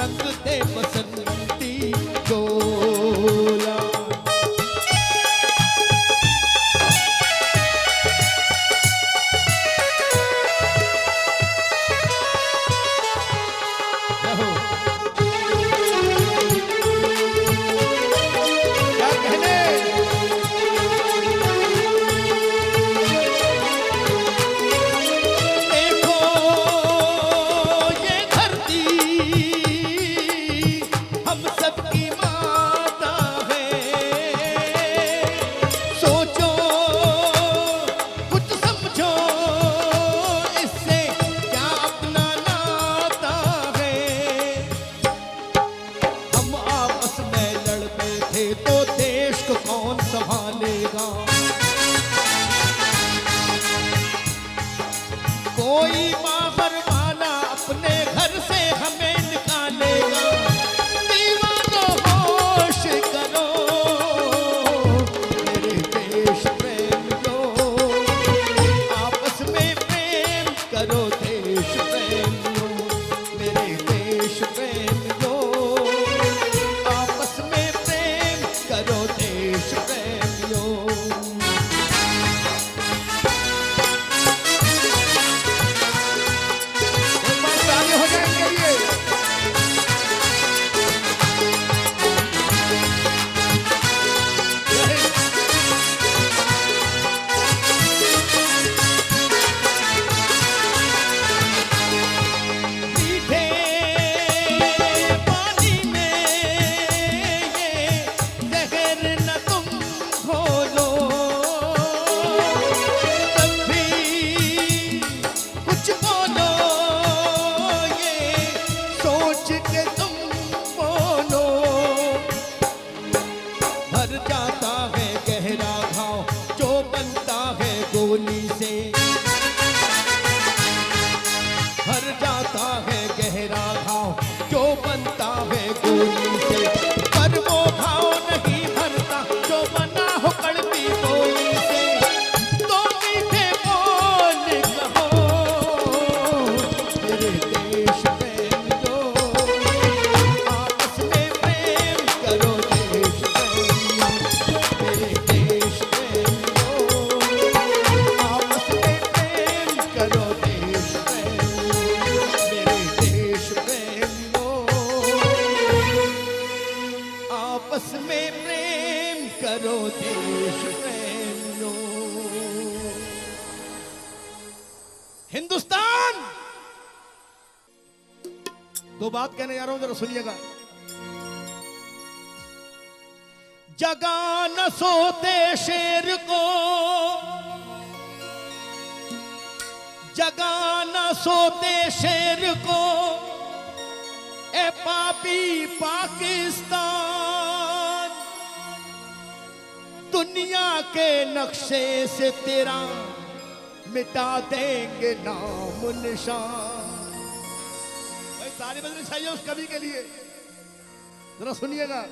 रंग दे बसंती चोला। रहो। क्या कहने? देखो ये धरती हम सबकी माता है, सोचो कुछ समझो इससे क्या अपना नाता है। हम आपस में लड़ते थे तो देश को कौन संभालेगा? कोई बाहर वाला अपने घर से हमें निकालेगा। दीवानो होश देश प्रेमियों। हिंदुस्तान, दो बात कहने जा रहा हूं, जरा सुनिएगा। जगा न सोते शेर को, जगा न सोते शेर को, ए पापी पाकिस्तान, दुनिया के नक्शे से तेरा मिटा देंगे नाम निशान। भाई ताली बजनी चाहिए उस कवि के लिए, जरा सुनिएगा।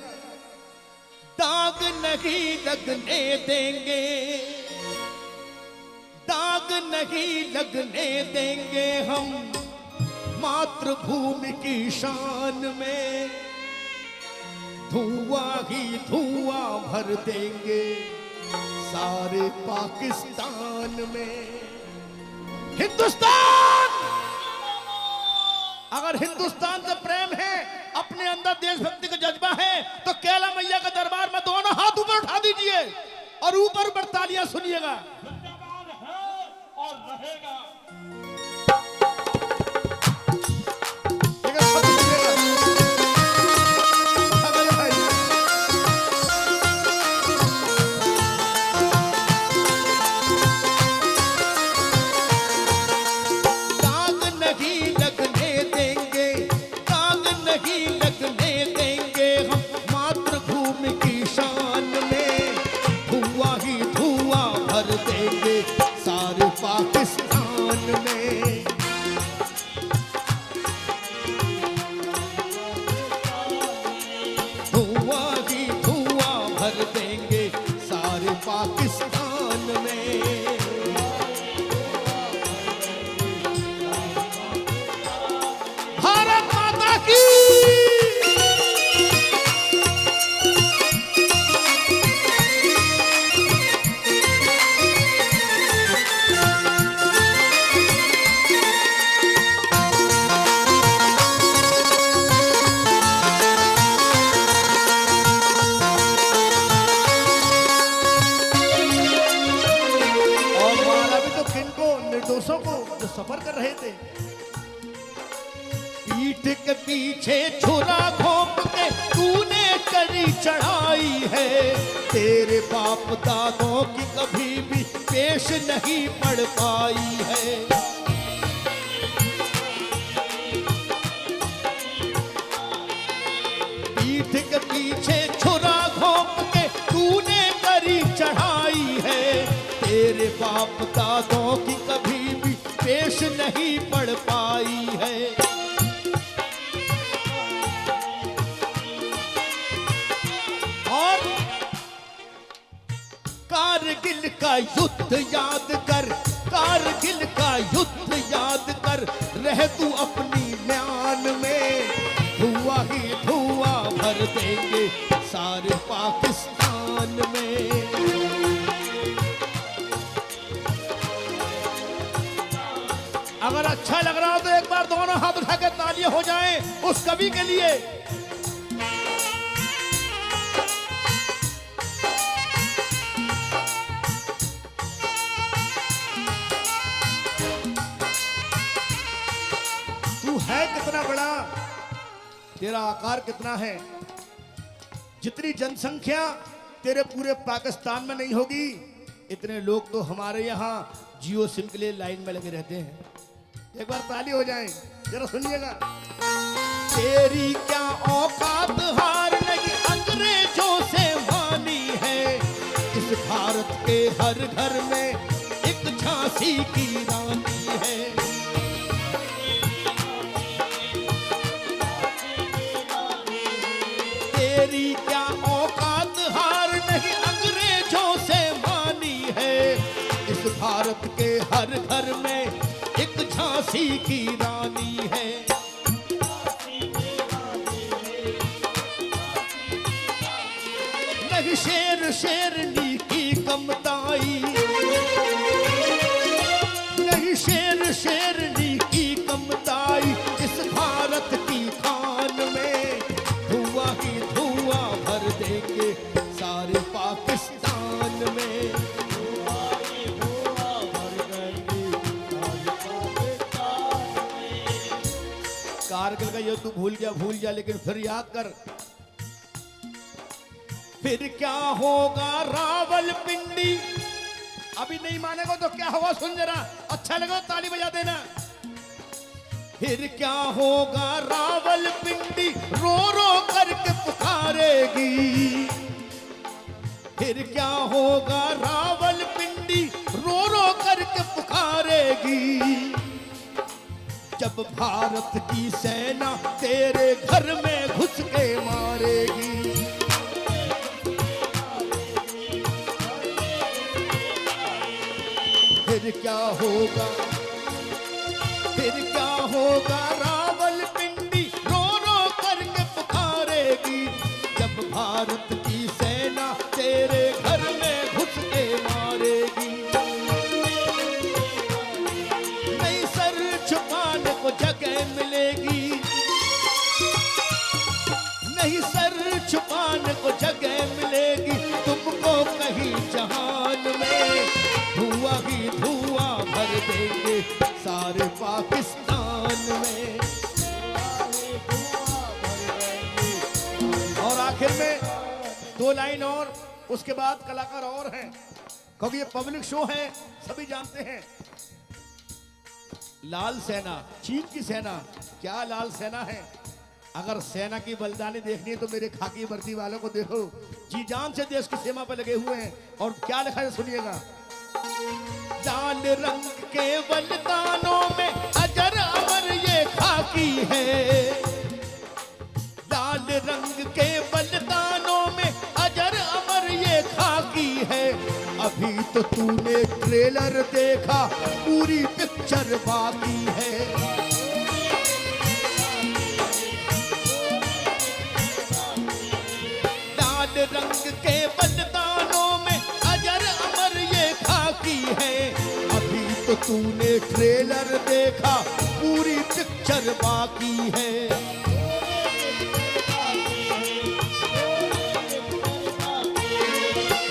दाग नहीं लगने देंगे, दाग नहीं लगने देंगे हम मातृभूमि की शान में, धुआं ही धुआं भर देंगे सारे पाकिस्तान में। हिंदुस्तान, अगर हिंदुस्तान से प्रेम है, अपने अंदर देशभक्ति का जज्बा है, तो कैला मैया के दरबार में दोनों हाथ ऊपर उठा दीजिए और ऊपर ऊपर तालियां सुनिएगा। जिंदाबाद है और रहेगा। निर्दोषों को जो सफर कर रहे थे, पीठ के पीछे छुरा घोंप के तूने करी चढ़ाई है, तेरे बाप दादों की कभी भी पेश नहीं पड़ पाई है। पीठ के पीछे छुरा घोंप के तूने करी चढ़ाई है, तेरे बाप दादों की कभी भी पेश नहीं पड़ पाई है। और कारगिल का युद्ध याद कर, कारगिल का युद्ध याद कर, रह तू अपनी म्यान में, धुआं ही धुआं भर देंगे सारे पाकिस्तान में। अगर अच्छा लग रहा हो तो एक बार दोनों हाथ उठा के तालियां हो जाएं उस कवि के लिए। तू है कितना बड़ा, तेरा आकार कितना है, जितनी जनसंख्या तेरे पूरे पाकिस्तान में नहीं होगी, इतने लोग तो हमारे यहाँ जियो सिम के लिए लाइन में लगे रहते हैं। एक बार ताली हो जाए, जरा सुनिएगा। तेरी क्या औकात हार नहीं अंग्रेजों से मानी है, इस भारत के हर घर में एक झांसी की रानी है। तेरी क्या औकात हार नहीं अंग्रेजों से मानी है, इस भारत के हर घर में एक झांसी की रानी है। नहीं शेर शेरनी की कमताई, नहीं शेर शेरनी की कमताई, इस भारत की खान में धुआं ही धुआं भर देंगे सारे पाकिस्तान। जो तू भूल जा, लेकिन फिर याद कर। फिर क्या होगा रावलपिंडी, अभी नहीं मानेगा तो क्या होगा सुन जरा, अच्छा लगा ताली बजा देना। फिर क्या होगा रावलपिंडी रो रो करके पुकारेगी, फिर क्या होगा रावलपिंडी रो रो करके पुकारेगी, जब भारत की सेना तेरे घर में घुस के मारेगी। फिर क्या होगा, फिर क्या होगा रावलपिंडी रो रो करके पुकारेगी, जब भारत की सेना तेरे घर में घुस के मारेगी। नहीं सर छुपाने को जगह मिलेगी, नहीं सर छुपाने को जगह मिलेगी, तुमको कहीं जहान में धुआं ही धुआं भर देंगे सारे पाकिस्तान में। और आखिर में 2 लाइन और, उसके बाद कलाकार और हैं, क्योंकि ये पब्लिक शो है, सभी जानते हैं। लाल सेना, चीन की सेना, क्या लाल सेना है। अगर सेना की बलिदानी देखनी है तो मेरे खाकी वर्दी वालों को देखो, जी जान से देश की सीमा पर लगे हुए हैं। और क्या लिखा है सुनिएगा, लाल रंग के बलिदानों में अजर अमर ये खाकी है, लाल रंग के बलिदानों में अजर अमर ये खाकी है। अभी तो तूने ट्रेलर देखा, पूरी पिक्चर बाकी है। लाल रंग के बलिदानों में अजर अमर ये खाकी है। अभी तो तूने ट्रेलर देखा, पूरी पिक्चर बाकी है।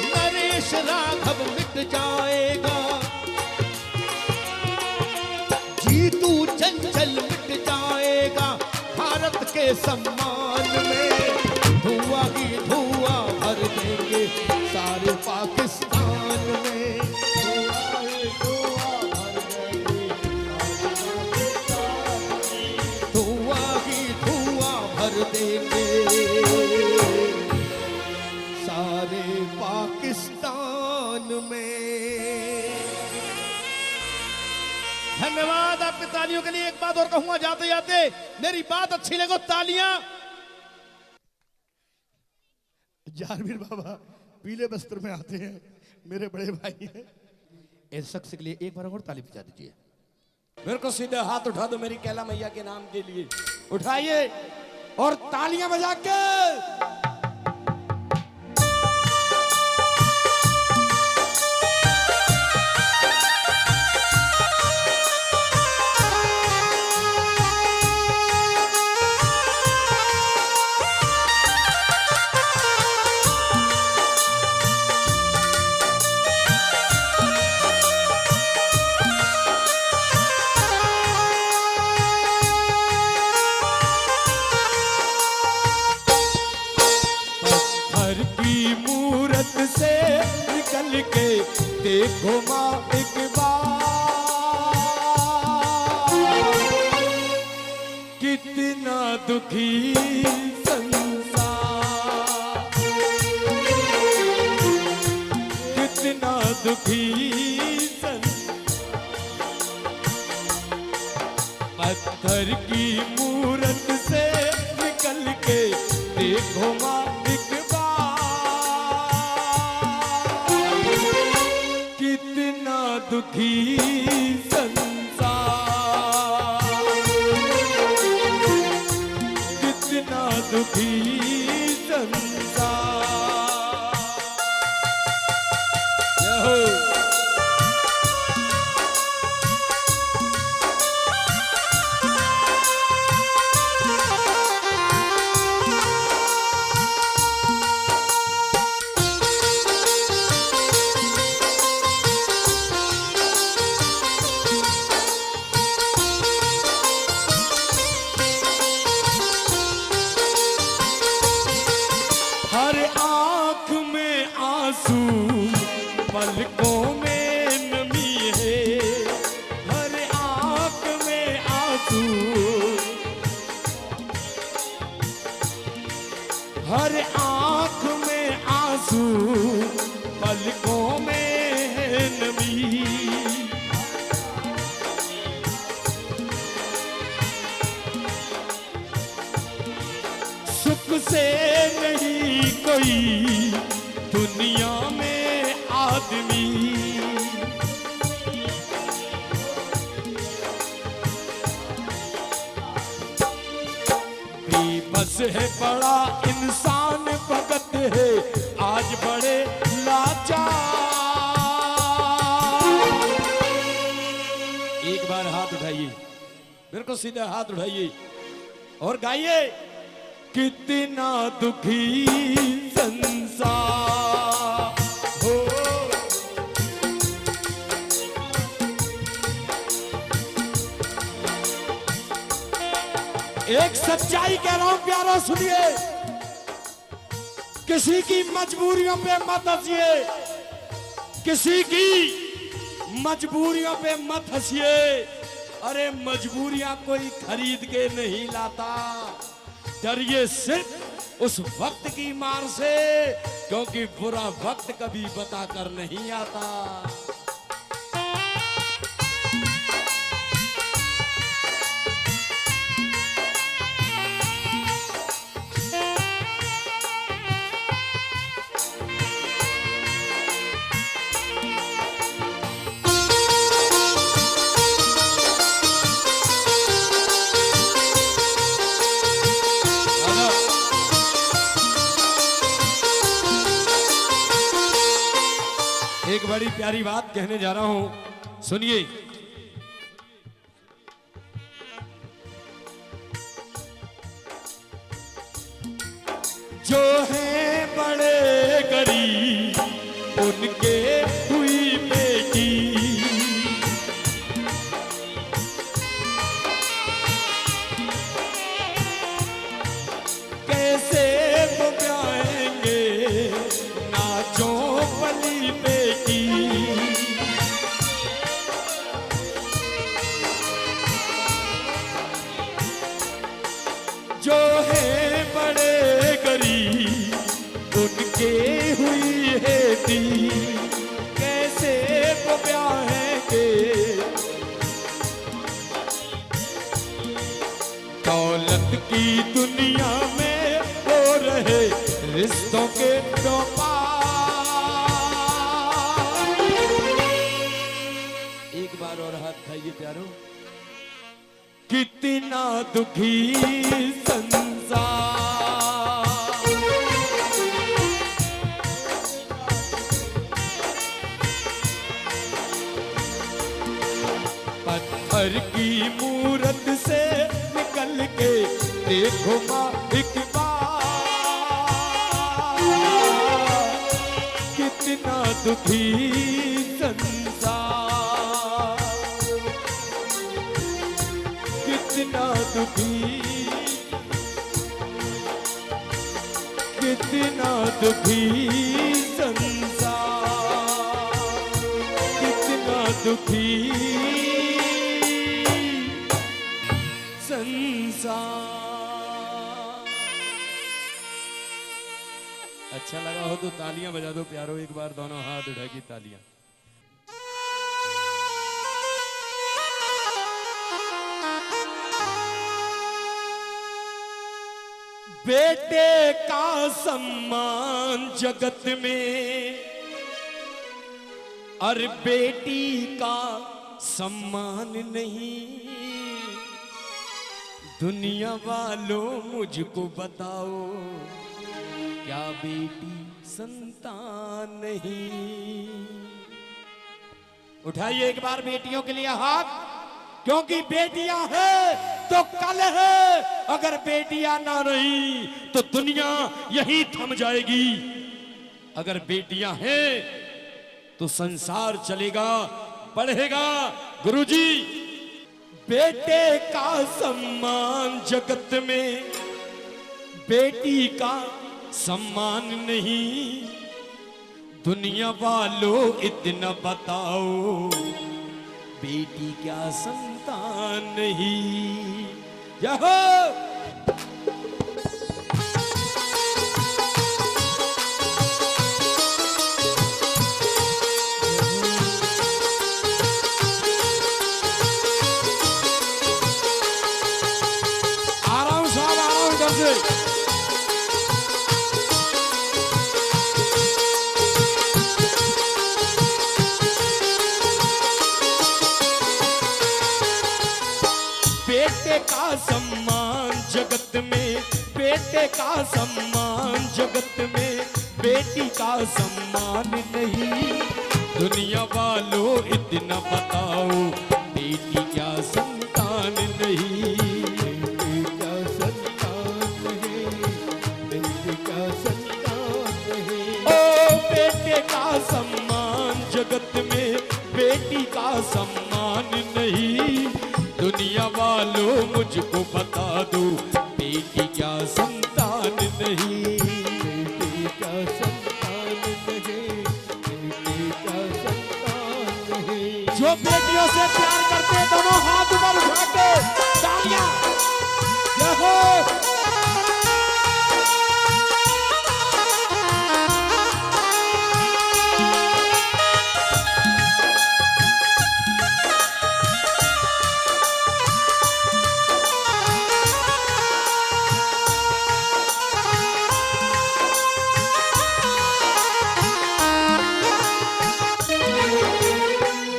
नरेश राघव मिट जाएगा, जीतू चंचल मिट जाएगा, भारत के सम्मान में धुआं ही धुआं भर देंगे सारे पाकिस्तान में। धुआं ही धुआं भर देंगे सारे पाकिस्तान में। धन्यवाद आपकी तालियों के लिए। एक बात और कहूंगा जाते जाते, मेरी बात अच्छी लगे तालियां। जारवीर बाबा पीले वस्त्र में आते हैं, मेरे बड़े भाई हैं, इस शख्स के लिए एक बार और ताली बजा दीजिए। मेरे को सीधे हाथ उठा दो मेरी कैला मैया के नाम के लिए, उठाइए और तालियां बजा के। देखो माँ एक बार, कितना दुखी संसार, कितना दुखी पत्थर की मूरत से निकल के देखो माँ एक दुखी संसार, कितना दुखी संसार। पलकों में नमी है, हर आंख में आंसू, हर आंख में आंसू, पलकों में नमी। सुख से नहीं कोई दुनिया में आदमी, बेबस है बड़ा इंसान, भगत है आज बड़े लाचार। एक बार हाथ उठाइए, बिल्कुल सीधे हाथ उठाइए और गाइए, कितना दुखी संसार हो। एक सच्चाई कह रहा हूं प्यारो, सुनिए, किसी की मजबूरियों पे मत हंसिए, किसी की मजबूरियों पे मत हंसिए। अरे मजबूरियां कोई खरीद के नहीं लाता, डरिए सिर्फ उस वक्त की मार से, क्योंकि बुरा वक्त कभी बताकर नहीं आता। एक बड़ी प्यारी बात कहने जा रहा हूं, सुनिए। जो हैं बड़े गरीब उनके हुई बेटी, कैसे वो ब्याहेंगे नाचो पली बेटी। जो है बड़े गरीब उनके हुई है दी, कैसे वो ब्याहेंगे। दौलत की दुनिया में हो रहे रिश्तों के व्यापार। एक बार और हाथ खाइए प्यारो, कितना दुखी संसार। पत्थर की मूरत से निकल के देखो माँ एक बार, कितना दुखी संसार, कितना दुखी, कितना दुखी संसार, कितना दुखी संसार। अच्छा लगा हो तो तालियां बजा दो प्यारो, एक बार दोनों हाथ उठा के तालियां। बेटे का सम्मान जगत में और बेटी का सम्मान नहीं। दुनिया वालों मुझको बताओ, क्या बेटी संतान नहीं? उठाइए एक बार बेटियों के लिए हाथ, क्योंकि बेटियां हैं तो कल है, अगर बेटियां ना रही तो दुनिया यहीं थम जाएगी। अगर बेटियां हैं तो संसार चलेगा, बढ़ेगा। गुरुजी, बेटे का सम्मान जगत में, बेटी का सम्मान नहीं। दुनिया वालों इतना बताओ, बेटी क्या संतान नहीं। यहो बेटे का सम्मान जगत में, बेटे का सम्मान जगत में, बेटी का सम्मान नहीं। दुनिया वालों इतना बताओ, बेटी क्या संतान नहीं। बेटी क्या संतान नहीं, बेटी क्या संतान नहीं। ओ बेटे का सम्मान जगत में, बेटी का सम्मान नहीं। दुनिया वालों मुझको बता दो, बेटी क्या संतान नहीं। बेटी क्या संतान नहीं, बेटी क्या संतान नहीं। जो बेटियों से प्यार करते हैं दोनों हाथ ऊपर उठा के तालियां। जय हो।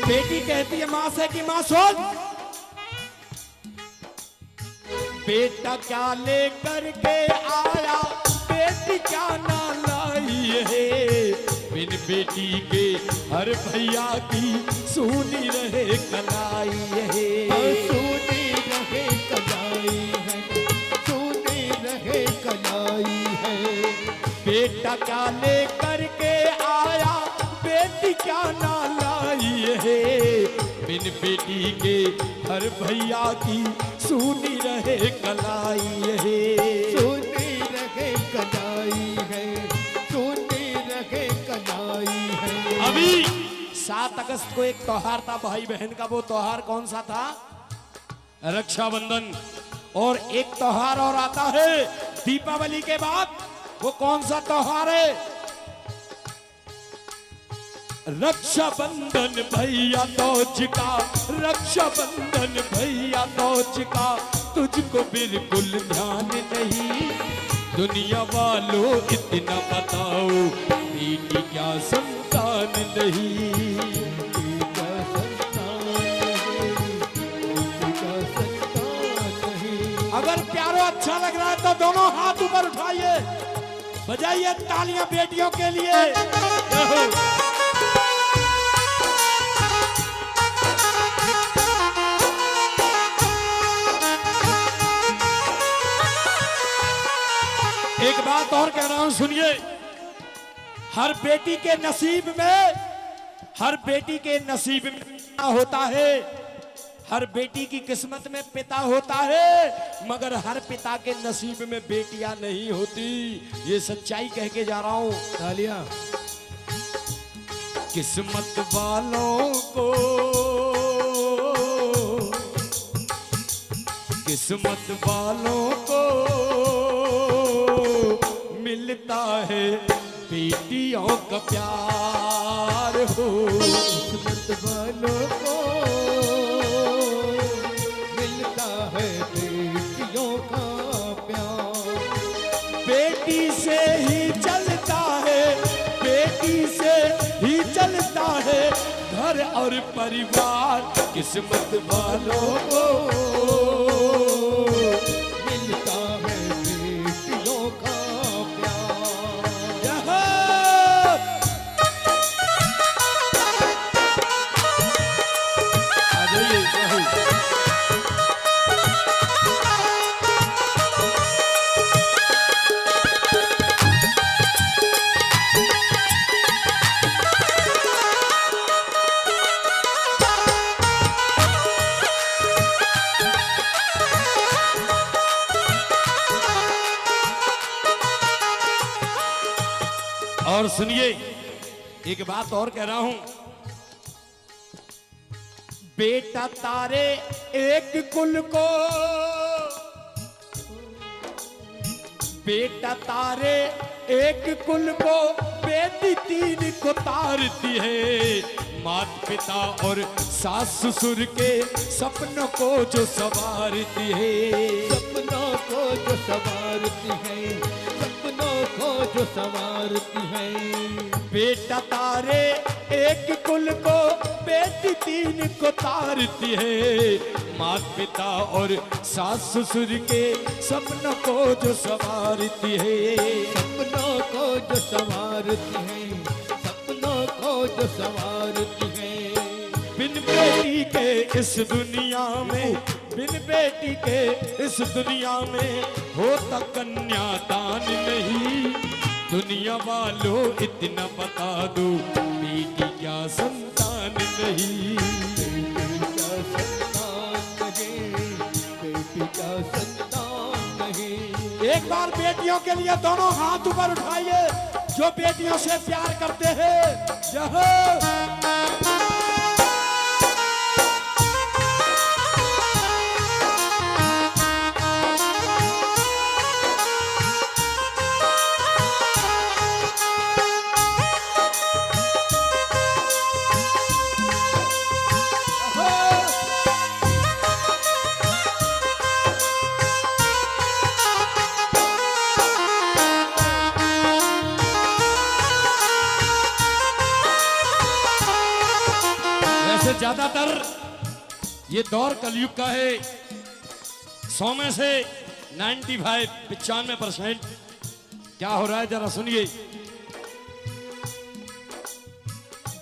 बेटी कहती है माँ से कि माँ सुन, बेटा क्या लेकर के आया, बेटी क्या ना लाई है। बिन बेटी के हर भैया की सुनी रहे कलाई है। सुनी रहे कलाई है, सुनी रहे कलाई है। बेटा क्या लेकर के आया, बेटी क्या ना लाई है। बिन बेटी के हर भैया की सुनी रहे कलाई है। सुनी रहे कलाई है, सुनी रहे कलाई है। अभी 7 अगस्त को एक त्योहार था भाई बहन का, वो त्योहार कौन सा था? रक्षाबंधन। और एक त्योहार और आता है दीपावली के बाद, वो कौन सा त्योहार है? रक्षाबंधन भैया तोज का, रक्षाबंधन भैया तोज का, तुझको बिल्कुल ध्यान नहीं। दुनिया वालों इतना बताओ, बेटी क्या संतान नहीं। बेटी क्या संतान नहीं, बेटी क्या संतान नहीं। अगर प्यारो अच्छा लग रहा है तो दोनों हाथ ऊपर उठाइए, बजाइए तालियां बेटियों के लिए। एक बात और कह रहा हूं सुनिए, हर बेटी के नसीब में, हर बेटी के नसीब में पिता होता है, हर बेटी की किस्मत में पिता होता है, मगर हर पिता के नसीब में बेटियां नहीं होती। ये सच्चाई कह के जा रहा हूं। तालियां। किस्मत वालों को, किस्मत वालों को मिलता है बेटियों का प्यार हो। किस्मत वालों को मिलता है बेटियों का प्यार। बेटी से ही चलता है, बेटी से ही चलता है घर और परिवार। किस्मत वालों को मिलता है बेटियों का और सुनिए, एक बात और कह रहा हूं, बेटा तारे एक कुल को, बेटा तारे एक कुल को, बेटी तीन को तारती है। माता पिता और सास ससुर के सपनों को जो संवारती है, सपनों को जो संवारती है, सपनों को जो संवारती है। बेटा तारे एक कुल को, बेटी तीन को तारती है। माता पिता और सास ससुर के सपनों को जो संवारती है, सपनों को जो संवारती है, सपनों को जो संवारती है। बिन बेटी के इस दुनिया में, बिन बेटी के इस दुनिया में होता कन्यादान नहीं। दुनिया वालों इतना बता दो, बेटी क्या संतान नहीं। बेटी का संतान नहीं, बेटी का संतान नहीं। एक बार बेटियों के लिए दोनों हाथ ऊपर उठाइए, जो बेटियों से प्यार करते हैं। जय हो। ज्यादातर ये दौर कलयुग का है। 100 में से 95-95% क्या हो रहा है जरा सुनिए।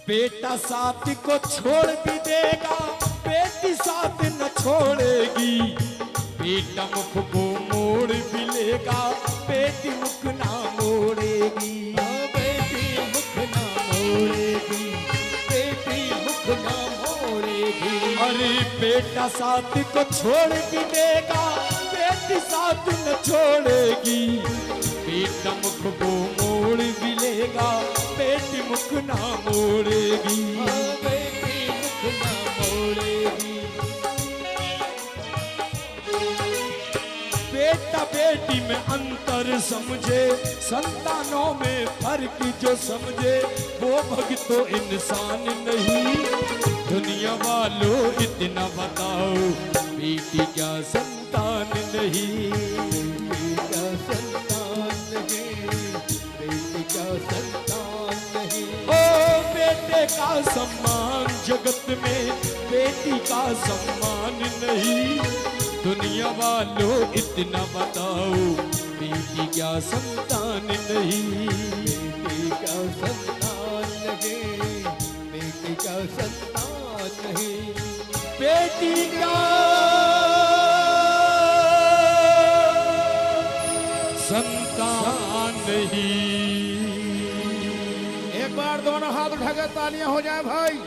बेटा साथ को छोड़ भी देगा, बेटी साथ न छोड़ेगी। बेटा मुख को मोड़ भी लेगा, बेटी मुख ना मोड़ेगी। बेटी मुख ना मोड़ेगी, बेटी मुख ना मोड़ेगी। अरे बेटा साथ को छोड़ भी देगा, बेटी साथ न छोड़ेगी। बेटा मुख को मोड़ भी लेगा, बेटी मुख ना मोड़ेगी। बेटी मुख ना मोड़ेगी। बेटा बेटी में अंतर समझे, संतानों में फर्क जो समझे, वो भगतो इंसान नहीं। दुनिया वालों इतना बताओ, बेटी क्या संतान नहीं। बेटी क्या संतान नहीं, बेटी क्या संतान नहीं। ओ बेटे का सम्मान जगत में, बेटी का सम्मान नहीं। दुनिया वालों इतना बताओ, बेटी क्या संतान नहीं। बेटी का संतान नहीं, बेटी का संतान नहीं। बेटी का संतान नहीं। एक बार दोनों हाथ उठा के तालियां हो जाए भाई।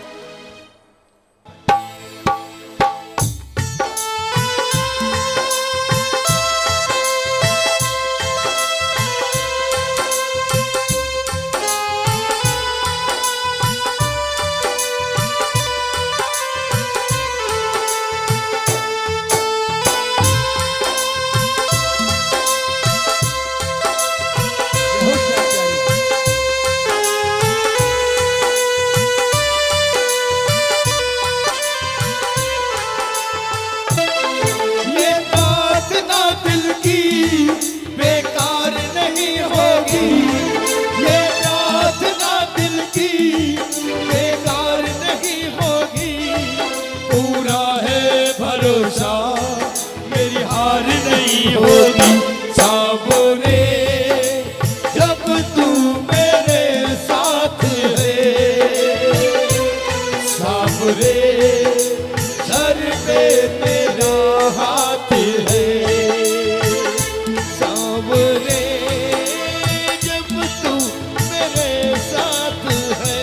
मेरी हार नहीं होगी। साबरे जब तू मेरे साथ है, साबरे सर पे तेरा हाथ है। साबरे जब तू मेरे साथ है,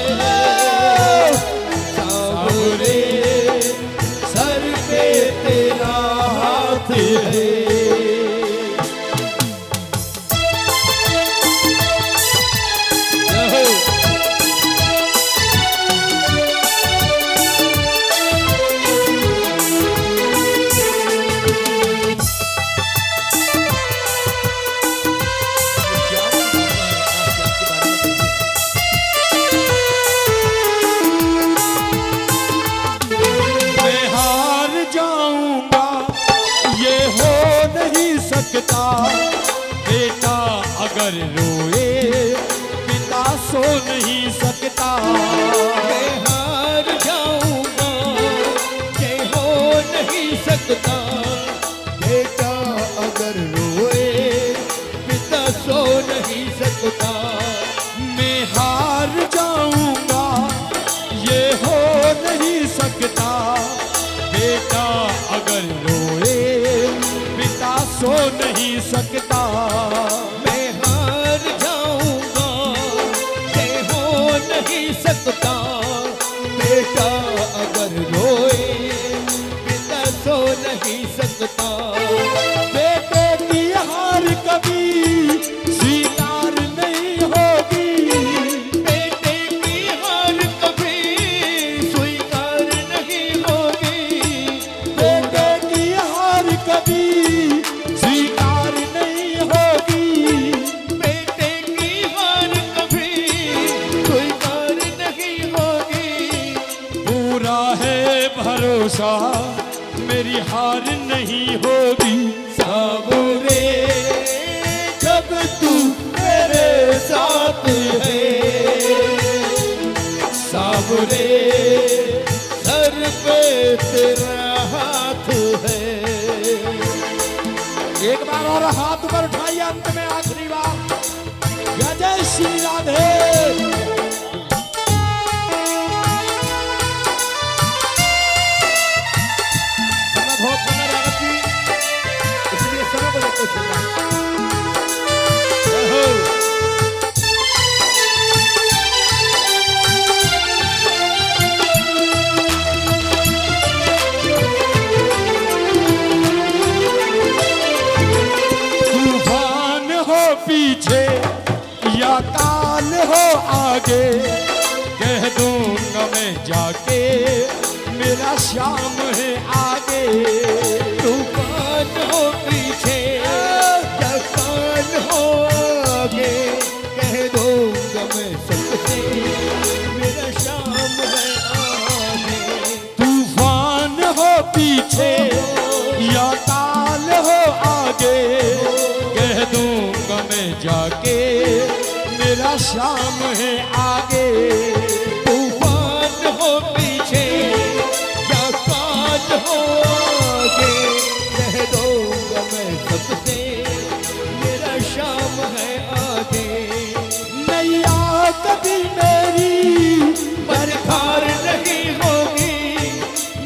साबरे सर पे तेरा हाथ है। सकता, बेटा अगर रोए पिता सो नहीं सकता। मैं हार जाऊंगा ये हो नहीं सकता, बेटा अगर रोए पिता सो नहीं सकता। मैं हार जाऊंगा ये हो नहीं सकता, बेटा अगर रोए पिता सो नहीं सकता। मैं हार जाऊंगा ये हो नहीं सकता, बेटा अगर रोए पिता सो नहीं सकता। बेटे की हार कभी स्वीकार नहीं होगी, बेटे की हार कभी स्वीकार नहीं होगी, बेटे की हार कभी स्वीकार नहीं होगी। बेटे की हार कभी स्वीकार नहीं होगी। पूरा है भरोसा मेरी हार नहीं होगी। साबुरे जब तू मेरे साथ है, साबुरे सर पे तेरा हाथ है। एक बार और हाथ ऊपर उठाइए, अंत में आखिरी बार। जय श्री राधे। समय बहुत कम है राघव जी, इसलिए समय को देखते चलना। जय हो। तूफान हो पीछे या काल हो आगे, कह दूंगा मैं जाके मेरा श्याम है आगे। तूफान हो पीछे या काल हो आगे, कह दूंगा मैं सबसे मेरा शाम है आगे। तूफान हो पीछे या काल हो आगे, कह दूंगा मैं जाके मेरा श्याम है आगे। तूफान हो पीछे या काल हो आगे, कह दूंगा मैं सबसे मेरा शाम है आगे। नैया कभी मेरी बरखार नहीं होगी,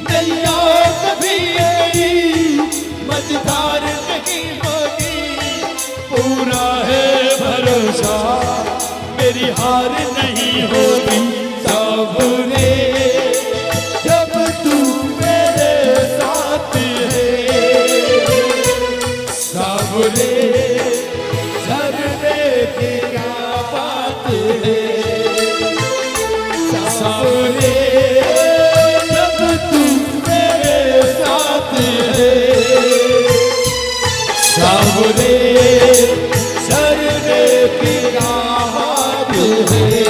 नैया कभी मेरी मझधार नहीं होगी। पूरा है भरोसा मेरी हार नहीं होगी। साबुरे जब तू मेरे साथ है, साबुरे झरने की क्या बात है, साबुरे जब तू मेरे साथ है, साबुरे झरने की क्या बात है।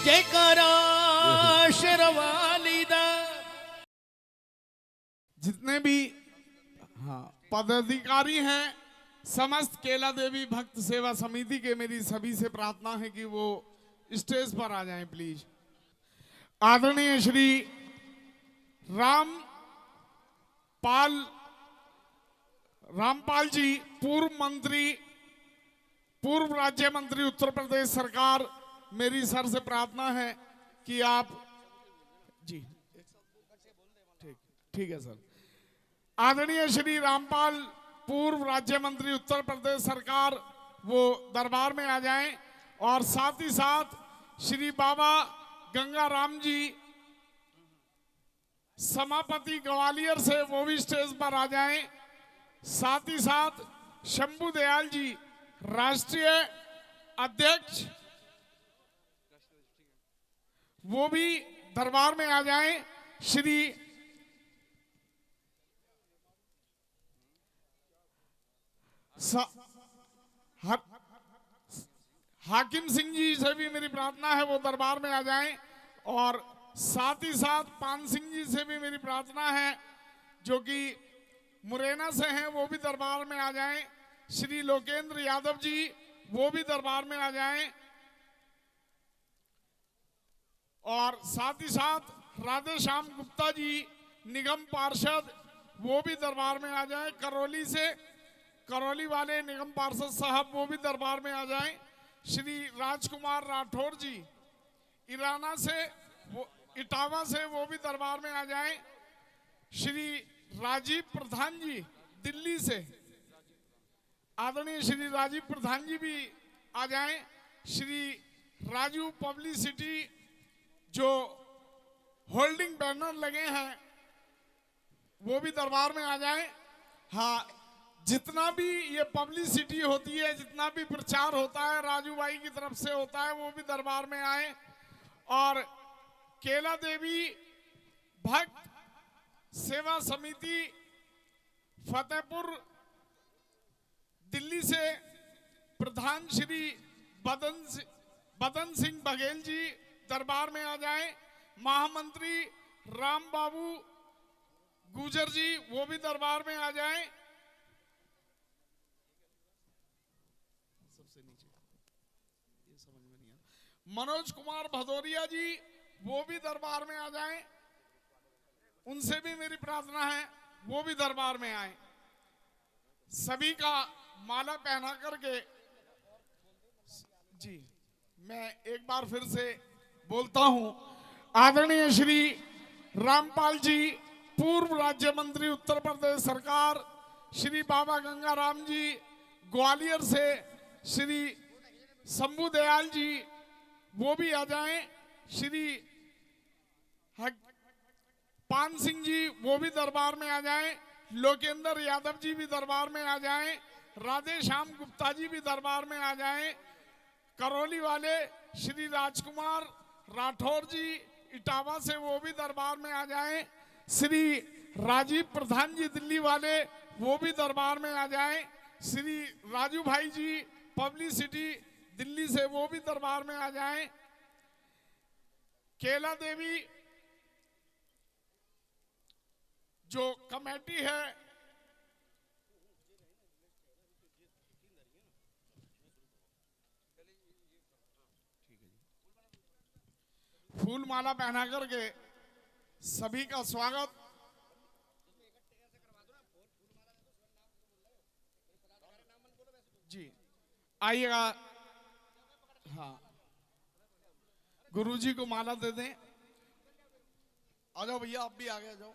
जयकारा शेरवाली दा। जितने भी पदाधिकारी हैं, समस्त केला देवी भक्त सेवा समिति के मेरी सभी से प्रार्थना है कि वो स्टेज पर आ जाएं प्लीज। आदरणीय श्री रामपाल जी, पूर्व राज्य मंत्री उत्तर प्रदेश सरकार, मेरी सर से प्रार्थना है कि आप जी ठीक है सर। आदरणीय श्री रामपाल, पूर्व राज्य मंत्री उत्तर प्रदेश सरकार, वो दरबार में आ जाएं। और साथ ही साथ श्री बाबा गंगाराम जी, समापति ग्वालियर से, वो भी स्टेज पर आ जाएं। साथ ही साथ शंभू दयाल जी, राष्ट्रीय अध्यक्ष, वो भी दरबार में आ जाएं। श्री हाकिम सिंह जी से भी मेरी प्रार्थना है वो दरबार में आ जाएं। और साथ ही साथ पान सिंह जी से भी मेरी प्रार्थना है जो कि मुरैना से हैं वो भी दरबार में आ जाएं। श्री लोकेंद्र यादव जी वो भी दरबार में आ जाएं। और साथ ही साथ राधे श्याम गुप्ता जी निगम पार्षद वो भी दरबार में आ जाएं। करौली से करौली वाले निगम पार्षद साहब वो भी दरबार में आ जाएं। श्री राजकुमार राठौर जी इराना से वो इटावा से वो भी दरबार में आ जाएं। श्री राजीव प्रधान जी दिल्ली से आदरणीय श्री राजीव प्रधान जी भी आ जाएं। श्री राजू पब्लिसिटी जो होल्डिंग बैनर लगे हैं वो भी दरबार में आ जाएं। हाँ, जितना भी ये पब्लिसिटी होती है, जितना भी प्रचार होता है राजू भाई की तरफ से होता है, वो भी दरबार में आए। और केला देवी भक्त सेवा समिति फतेहपुर दिल्ली से प्रधान श्री बदन सिंह बघेल जी दरबार में आ जाएं। महामंत्री राम बाबू गुजर जी वो भी दरबार में आ जाएं। सबसे नीचे ये समझ में नहीं आता। मनोज कुमार भदौरिया जी वो भी दरबार में आ जाएं। उनसे भी मेरी प्रार्थना है वो भी दरबार में आए। सभी का माला पहना करके जी मैं एक बार फिर से बोलता हूं, आदरणीय श्री रामपाल जी पूर्व राज्य मंत्री उत्तर प्रदेश सरकार, श्री बाबा गंगाराम जी ग्वालियर से, श्री शंभू दयाल जी वो भी आ जाएं। श्री पान सिंह जी वो भी दरबार में आ जाएं। लोकेंद्र यादव जी भी दरबार में आ जाएं। राधे श्याम गुप्ता जी भी दरबार में आ जाएं। करौली वाले श्री राजकुमार राठौर जी इटावा से वो भी दरबार में आ जाएं। श्री राजीव प्रधान जी दिल्ली वाले वो भी दरबार में आ जाएं। श्री राजू भाई जी पब्लिसिटी दिल्ली से वो भी दरबार में आ जाएं। केला देवी जो कमेटी है फूल माला पहना करके सभी का स्वागत। जी आइएगा। हाँ, गुरुजी को माला दे दें। आ जाओ भैया, आप भी आगे आ जाओ,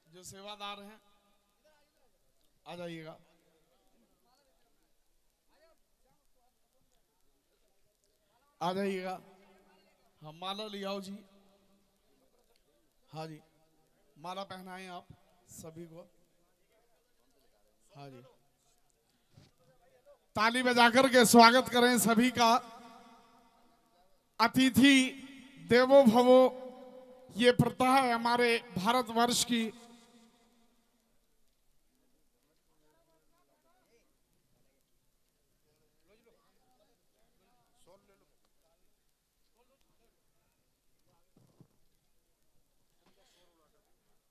जो सेवादार हैं आ जाइएगा। आ जाइएगा। हाँ, माला ले आओ जी। हाँ जी, माला पहनाएं आप सभी को। हाँ जी, ताली बजाकर के स्वागत करें सभी का। अतिथि देवो भवो ये प्रथा है हमारे भारतवर्ष की।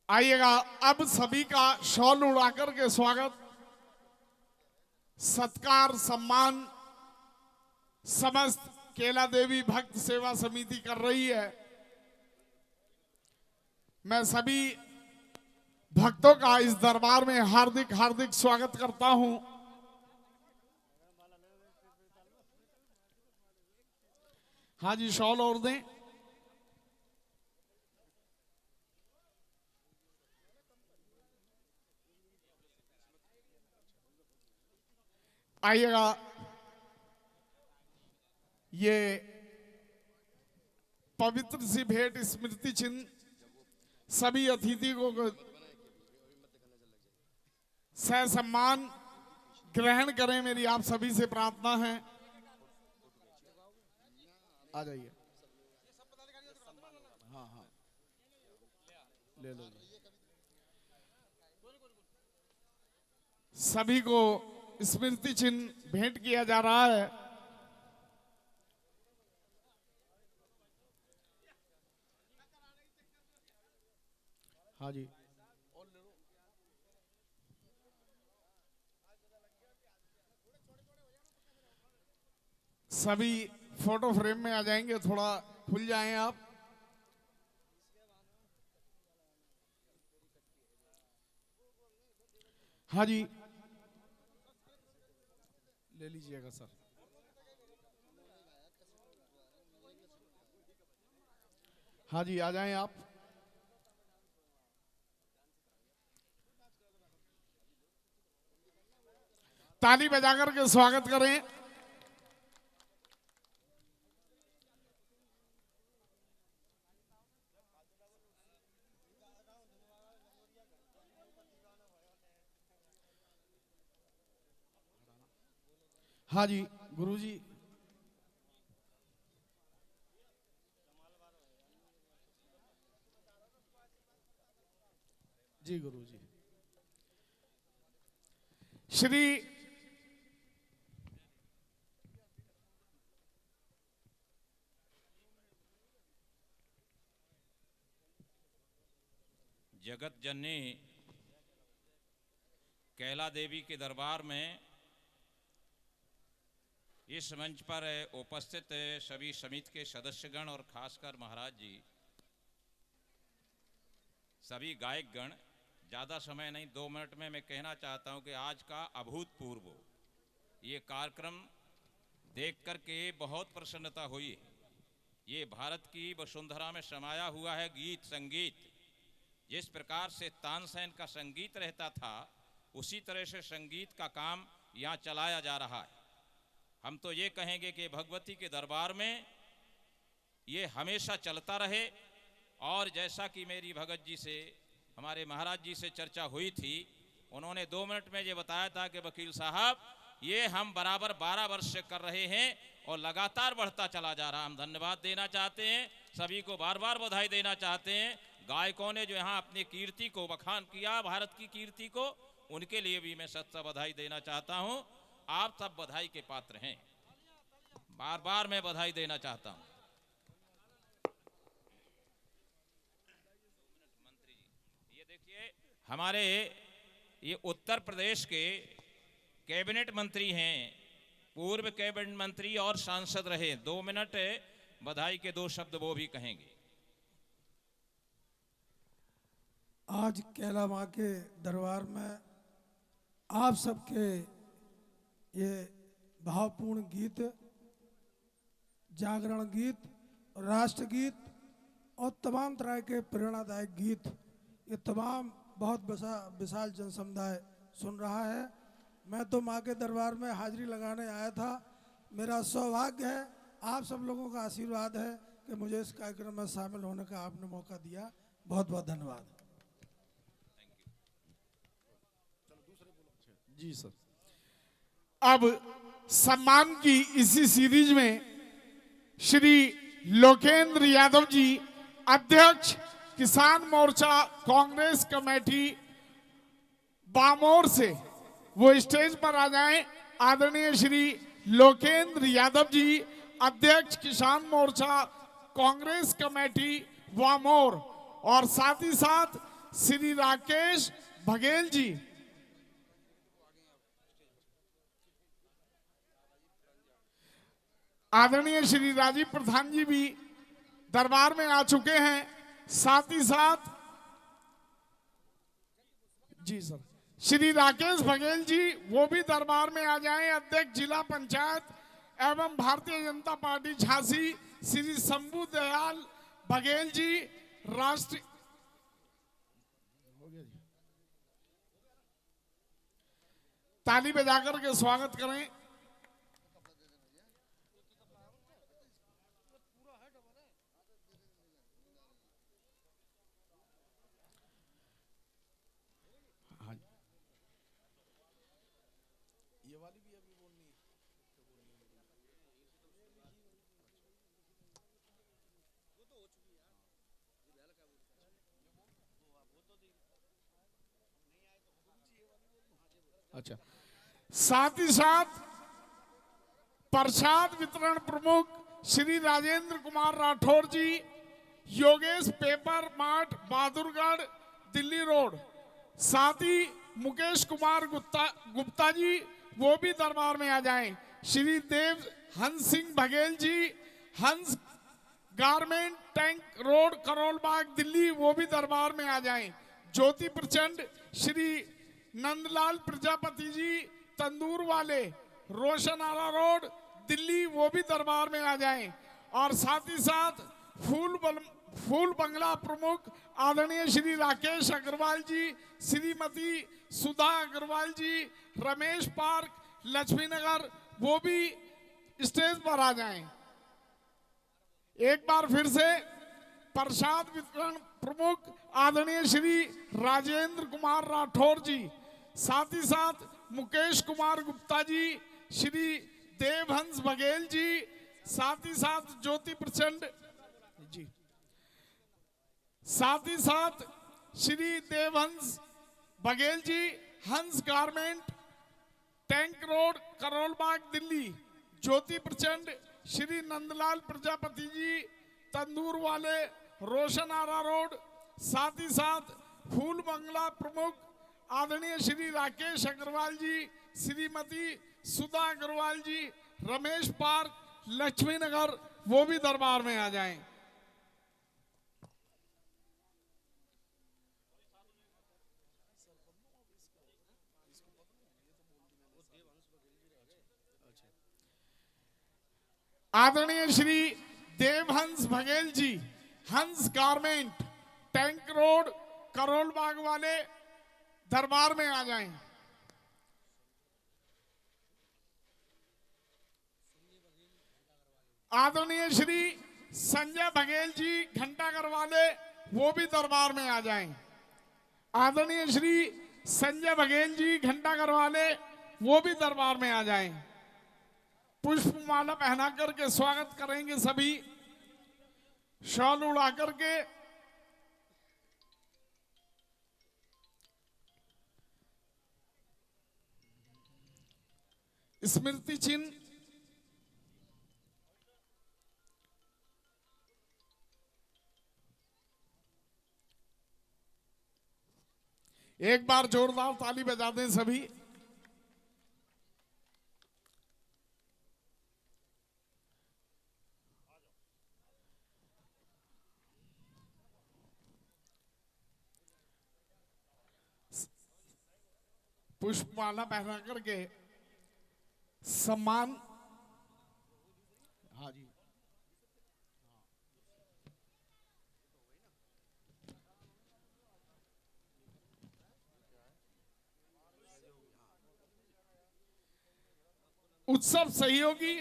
आइएगा, अब सभी का शॉल उड़ाकर के स्वागत, सत्कार, सम्मान समस्त केला देवी भक्त सेवा समिति कर रही है। मैं सभी भक्तों का इस दरबार में हार्दिक हार्दिक स्वागत करता हूं। हाँ जी, शॉल और दें। आइएगा, ये पवित्र सी भेंट स्मृति चिन्ह सभी अतिथि को ससम्मान ग्रहण करें, मेरी आप सभी से प्रार्थना है। आ जाइए। हाँ हाँ, ले लो। सभी को स्मृति चिन्ह भेंट किया जा रहा है। हाँ जी, सभी फोटो फ्रेम में आ जाएंगे, थोड़ा खुल जाएं आप। हाँ जी, ले लीजिएगा सर। हाँ जी, आ जाएं आप। ताली बजाकर के स्वागत करें। हाँ जी गुरुजी। जी गुरुजी। श्री जगत जननी कैला देवी के दरबार में इस मंच पर उपस्थित सभी समिति के सदस्यगण और खासकर महाराज जी, सभी गायकगण, ज़्यादा समय नहीं, 2 मिनट में मैं कहना चाहता हूं कि आज का अभूतपूर्व ये कार्यक्रम देख कर के बहुत प्रसन्नता हुई। ये भारत की वसुंधरा में समाया हुआ है गीत संगीत। जिस प्रकार से तानसेन का संगीत रहता था, उसी तरह से संगीत का काम यहाँ चलाया जा रहा है। हम तो ये कहेंगे कि भगवती के दरबार में ये हमेशा चलता रहे। और जैसा कि मेरी भगत जी से, हमारे महाराज जी से चर्चा हुई थी, उन्होंने 2 मिनट में ये बताया था कि वकील साहब, ये हम बराबर 12 वर्ष से कर रहे हैं और लगातार बढ़ता चला जा रहा। हम धन्यवाद देना चाहते हैं, सभी को बार बार बधाई देना चाहते हैं। गायकों ने जो यहाँ अपनी कीर्ति को बखान किया, भारत की कीर्ति को, उनके लिए भी मैं सच्चा बधाई देना चाहता हूँ। आप सब बधाई के पात्र हैं, बार बार मैं बधाई देना चाहता हूँ। मंत्री जी, ये देखिए, हमारे ये उत्तर प्रदेश के कैबिनेट मंत्री हैं, पूर्व कैबिनेट मंत्री और सांसद रहे। 2 मिनट बधाई के 2 शब्द वो भी कहेंगे। आज कैला माँ के दरबार में आप सबके ये भावपूर्ण गीत, जागरण गीत, राष्ट्रगीत और तमाम तरह के प्रेरणादायक गीत, ये तमाम बहुत विशाल जनसमुदाय सुन रहा है। मैं तो माँ के दरबार में हाजिरी लगाने आया था। मेरा सौभाग्य है, आप सब लोगों का आशीर्वाद है कि मुझे इस कार्यक्रम में शामिल होने का आपने मौका दिया। बहुत बहुत धन्यवाद। जी सर। अब सम्मान की इसी सीरीज में श्री लोकेंद्र यादव जी, अध्यक्ष किसान मोर्चा कांग्रेस कमेटी बामोर से, वो स्टेज पर आ जाएं। आदरणीय श्री लोकेंद्र यादव जी, अध्यक्ष किसान मोर्चा कांग्रेस कमेटी बामोर, और साथ ही साथ श्री राकेश बघेल जी। आदरणीय श्री राजीव प्रधान जी भी दरबार में आ चुके हैं। साथ ही साथ जी सर, श्री राकेश बघेल जी, वो भी दरबार में आ जाएं। अध्यक्ष जिला पंचायत एवं भारतीय जनता पार्टी झांसी श्री शंभू दयाल बघेल जी, राष्ट्रीय ताली बजाकर के स्वागत करें। अच्छा, साथ ही साथ प्रसाद वितरण प्रमुख Shri Rajendra Kumar Rathore ji, Yogesh paper mart Bahadurgarh Delhi road. साथ ही मुकेश कुमार गुप्ता जी, वो भी दरबार में आ जाएं। श्री देव हंस सिंह बघेल जी, हंस garment tank road Karol Bagh Delhi, वो भी दरबार में आ जाएं। ज्योति प्रचंड श्री नंदलाल प्रजापति जी तंदूर वाले रोशन आरा रोड दिल्ली, वो भी दरबार में आ जाएं। और साथ ही साथ फूल बंगला प्रमुख आदरणीय श्री राकेश अग्रवाल जी, श्रीमती सुधा अग्रवाल जी, रमेश पार्क लक्ष्मी नगर, वो भी स्टेज पर आ जाएं। एक बार फिर से प्रसाद वितरण प्रमुख आदरणीय श्री राजेंद्र कुमार राठौर जी, साथ ही साथ मुकेश कुमार गुप्ता जी, श्री देवहंस बघेल जी, साथ ही साथ ज्योति प्रचंड जी, साथ ही साथ श्री देवहंस बघेल जी, हंस garment tank road Karol Bagh Delhi, ज्योति प्रचंड श्री नंदलाल प्रजापति जी तंदूर वाले रोशन आरा रोड, साथ ही साथ फूल बंगला प्रमुख आदरणीय श्री राकेश अग्रवाल जी, श्रीमती सुधा अग्रवाल जी, रमेश पार्क लक्ष्मी नगर, वो भी दरबार में आ जाएं। आदरणीय श्री देवहंस बघेल जी, हंस garment tank road Karol Bagh वाले दरबार में आ जाएं। आदरणीय श्री संजय बघेल जी घंटाघर वाले, वो भी दरबार में आ जाएं। आदरणीय श्री संजय बघेल जी घंटाघर वाले, वो भी दरबार में आ जाएं। पुष्पमाला पहना करके स्वागत करेंगे सभी, शॉल उड़ा करके। स्मृति चिन्ह एक बार जोरदार ताली बजा दें सभी। पुष्पमाला पहना करके सम्मान। हाँ जी, उत्सव सहयोगी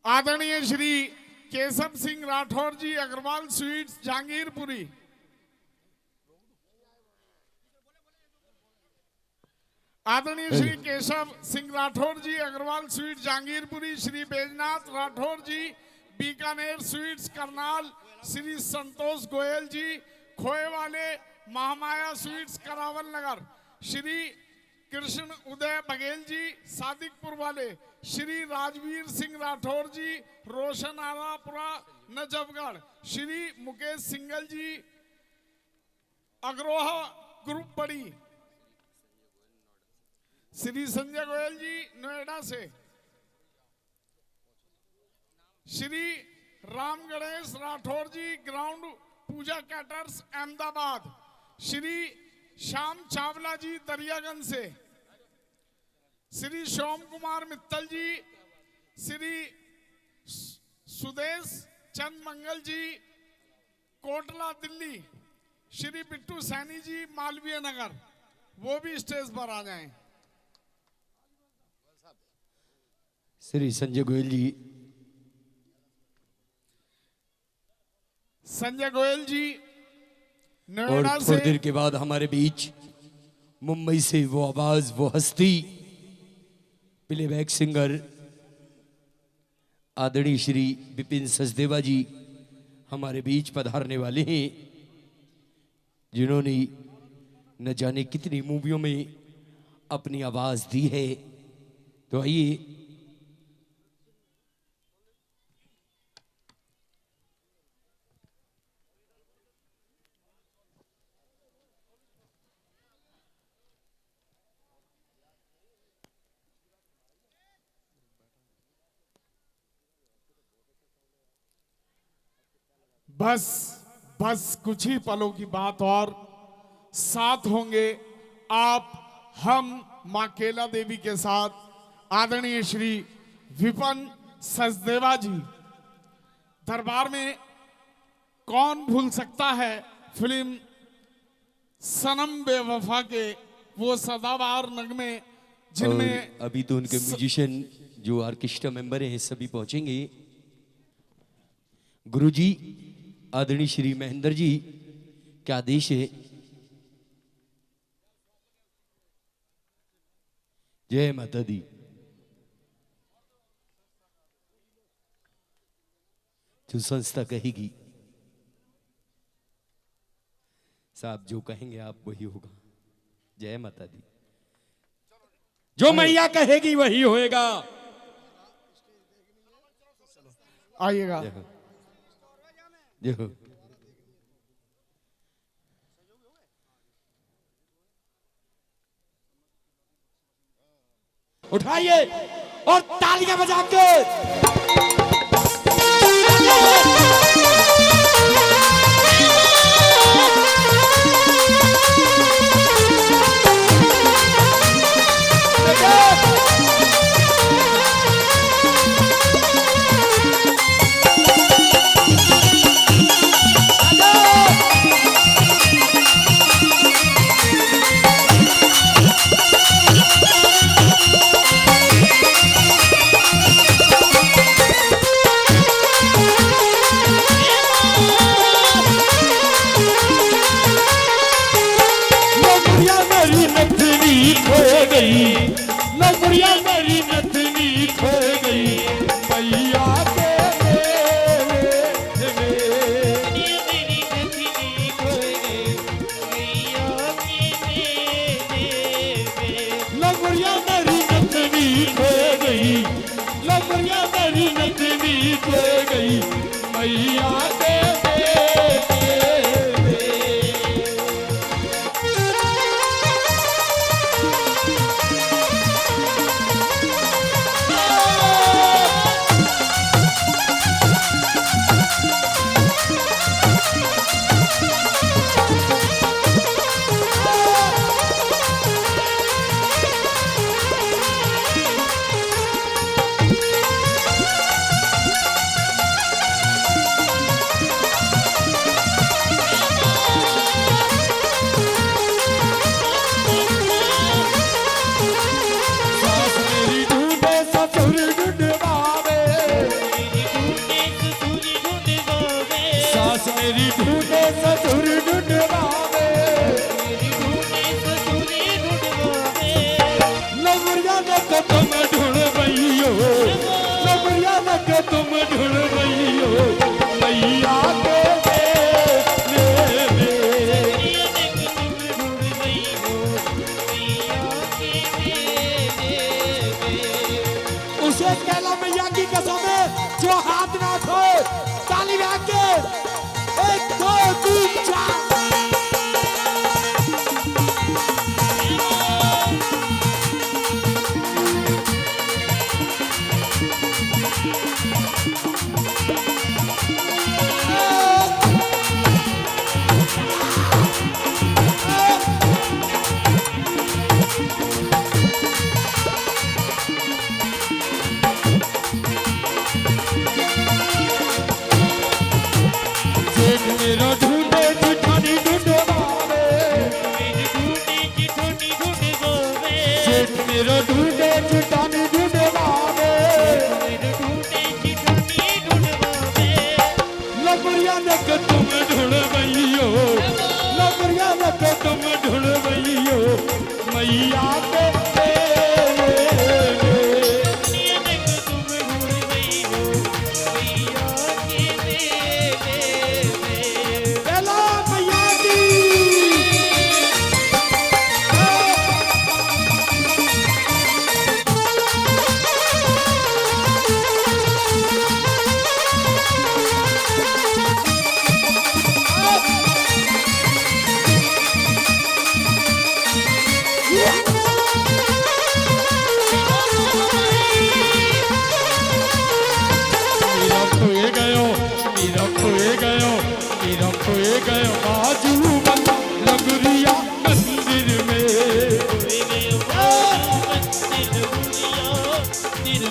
आदरणीय श्री केशव सिंह राठौर जी, अग्रवाल स्वीट्स जहांगीरपुरी। आदरणीय श्री केशव सिंह राठौर जी, अग्रवाल स्वीट्स जहांगीरपुरी, श्री बैजनाथ राठौर जी, बीकानेर स्वीट्स करनाल, श्री संतोष गोयल जी, खोए वाले महामाया स्वीट्स करावल नगर, श्री कृष्ण उदय बघेल जी, सादिकपुर वाले, श्री राजवीर सिंह राठौर जी, रोशन आरापुरा नजफगढ़, श्री मुकेश सिंगल जी, अग्रोहा ग्रुप बड़ी, श्री संजय गोयल जी नोएडा से, श्री राम गणेश राठौर जी ग्राउंड पूजा कैटर्स अहमदाबाद, श्री श्याम चावला जी दरियागंज से, श्री सोम कुमार मित्तल जी, श्री सुदेश चंद मंगल जी कोटला दिल्ली, श्री बिट्टू सैनी जी मालवीय नगर, वो भी स्टेज पर आ जाएं। श्री संजय गोयल जी, संजय गोयल जी और नोएडा थोड़ी से। देर के बाद हमारे बीच मुंबई से वो आवाज, वो हस्ती, प्लेबैक सिंगर आदरणीय श्री विपिन सचदेवा जी हमारे बीच पधारने वाले हैं, जिन्होंने न जाने कितनी मूवियों में अपनी आवाज दी है। तो आइए बस कुछ ही पलों की बात और साथ होंगे आप, हम मां केला देवी के साथ आदरणीय श्री विपिन सचदेवा जी। दरबार में कौन भूल सकता है फिल्म सनम बेवफा के वो सदाबहार नगमे, जिनमें अभी तो उनके म्यूजिशियन जो ऑर्केस्ट्रा मेंबर हैं सभी पहुंचेंगे। गुरुजी आदरणीय श्री महेंद्र जी, क्या आदेश है? जय माता दी। जो संस्था कहेगी साहब, जो कहेंगे आप वही होगा। जय माता दी। जो मैया कहेगी वही होएगा। आइएगा। जय हो। उठाइए और तालियां बजा के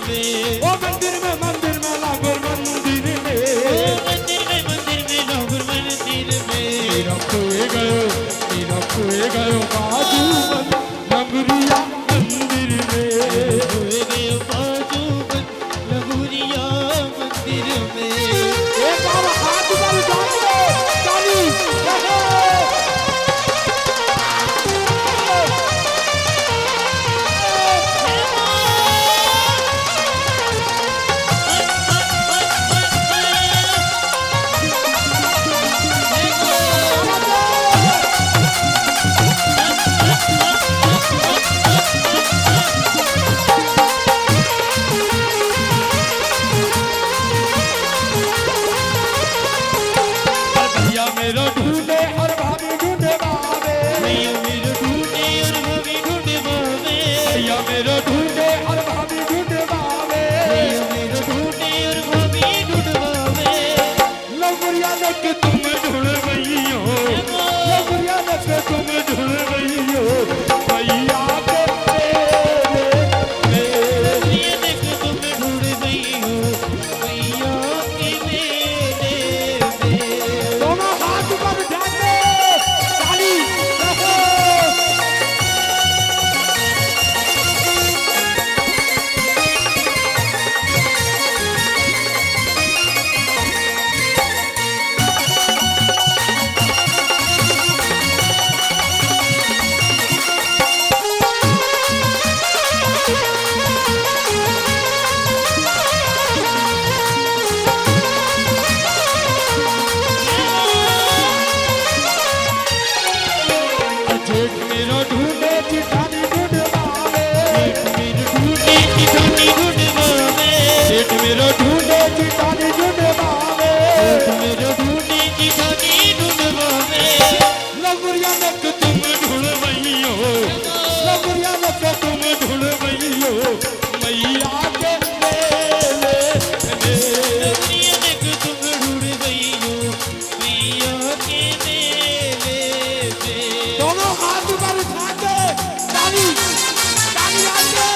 में, ओ मंदिर में लांगुर मंदिर में, ओ मंदिर में लांगुर मंदिर में, मेरा खोए गयो बाजू लंगुरिया मंदिर में, खोए गयो बाजू लंगुरिया मंदिर में। एक बार हाथ ऊपर उठा दो, ताली मेरा ढूंढे और भाभी ढूंढे बाबे, भैया मेरा ढूंढे और भाभी ढूंढे बाबे, भैया मेरा ढूंढे और भाभी ढूंढे बाबे, भैया मेरा ढूंढे और भाभी ढूंढे बाबे। लंगुरिया नक तुम ढूंढ रही हो, लंगुरिया नक तुम ढूंढ रही हो, भैया के मेरे नक तुम ढूंढ रही हो, भैया के मेरे दोनों हाथ ऊपर उठा दो, ताली जेठ मेरा ढूंढे चिठानी ढूंढ बावे, जेठ मेरा ढूंढे चिठानी ढूंढ बावे, जेठ मेरा ढूंढे चिठानी ढूंढ बावे। लंगुरिया नक तुम ढूंढ रही हो, लंगुरिया नक तुम ढूंढ रही हो, मैया के मेले लंगुरिया नक तुम ढूंढ रही हो, मैया के मेले दोनों हाथ ऊपर उठा के ताली ताली आके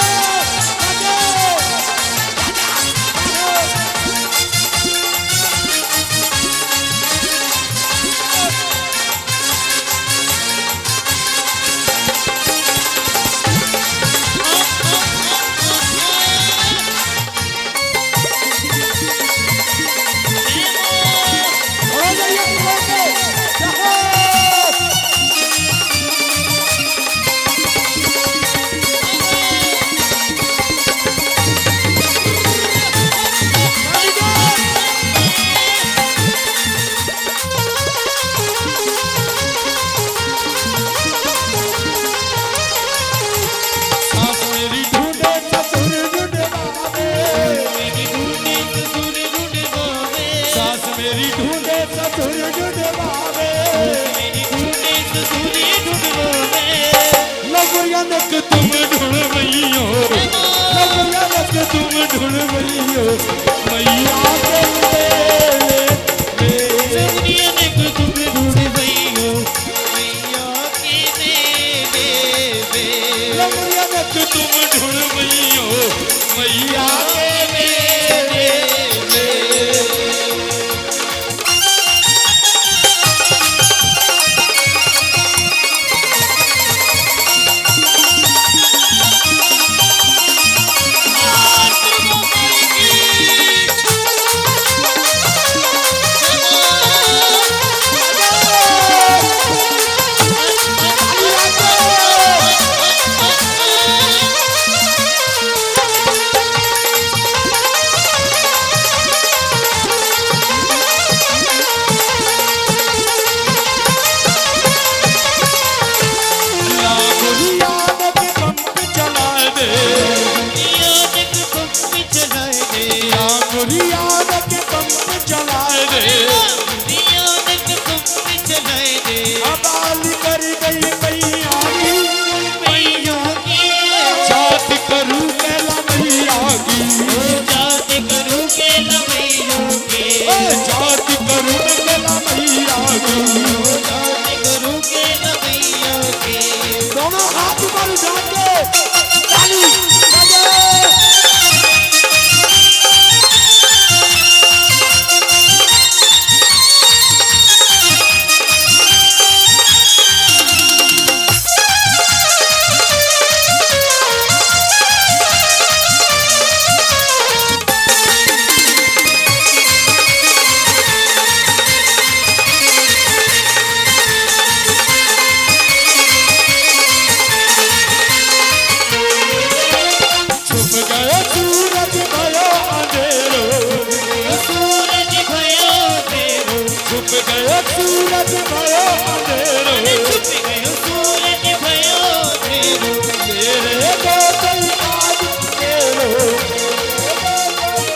सास मेरी ढूंढे ससुर ढूंढे बाबे, मेरी ढूंढे ससुर ढूंढे बाबे, सास मेरी ढूंढे ससुर ढूंढे बाबे, मेरी ढूंढे ससुर ढूंढे बाबे। लंगुरिया नक तुम ढूंढ रही हो, लंगुरिया नक तुम ढूंढ रही हो, मैया के मेले लंगुरिया नक तुम ढूंढ रही हो, मैया के मेले लंगुरिया नक तुम ढूंढ रही हो, मैया के मेले दोनों हाथ ऊपर उठा के ताली बजाओ। सूरज भयो अंधेरो, सूरज भयो अंधेरो, छुप गयो सूरज भयो अंधेरो, छुप गयो सूरज भयो अंधेरो, मेरे गोकुल आज लुटेरो,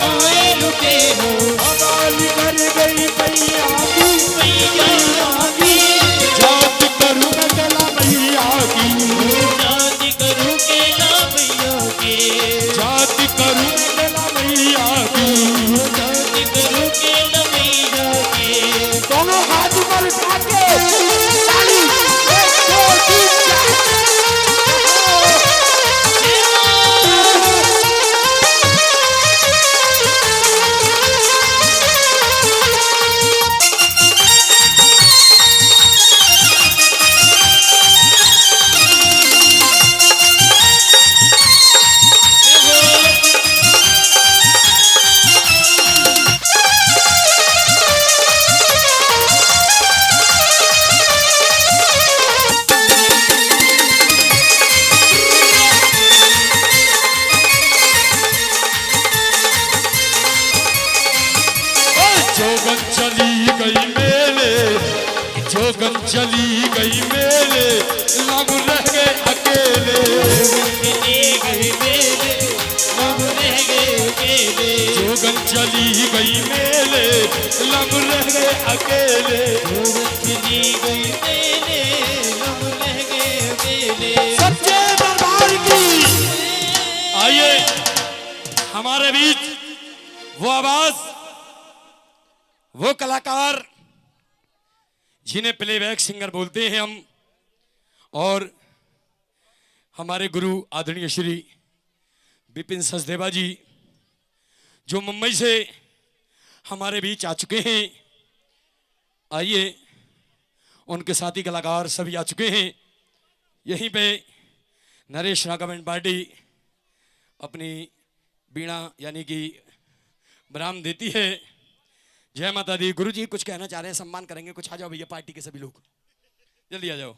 आए लुटेरो, अकाली कर गई मैया की, मैया की, जात करूं मैं कैला मैया की, जाति करूं केला मैया की, जाति करूं मैं कैला मैया की, जाति करूं केला मैया की। दोनों हाथ ऊपर उठा के ताली, 1 2 3 जोगन चली गई मेले, जोगन चली गई मेले, लग रह गए अकेले, चली गई मेले, हम रह गए अकेले, जोगन चली गई मेले, लग रह गए अकेले। चली गई मेले, हम रह गए अकेले। सच्चे दरबार की आइए हमारे बीच वो आवाज, वो कलाकार जिन्हें प्लेबैक सिंगर बोलते हैं हम, और हमारे गुरु आदरणीय श्री विपिन सचदेवा जी जो मुंबई से हमारे बीच आ चुके हैं। आइए उनके साथी कलाकार सभी आ चुके हैं। यहीं पे नरेश राघवन पार्टी अपनी बीणा यानी कि बराम देती है। जय माता दी। गुरु जी कुछ कहना चाह रहे हैं, सम्मान करेंगे कुछ। आ जाओ भैया पार्टी के सभी लोग, जल्दी आ जाओ।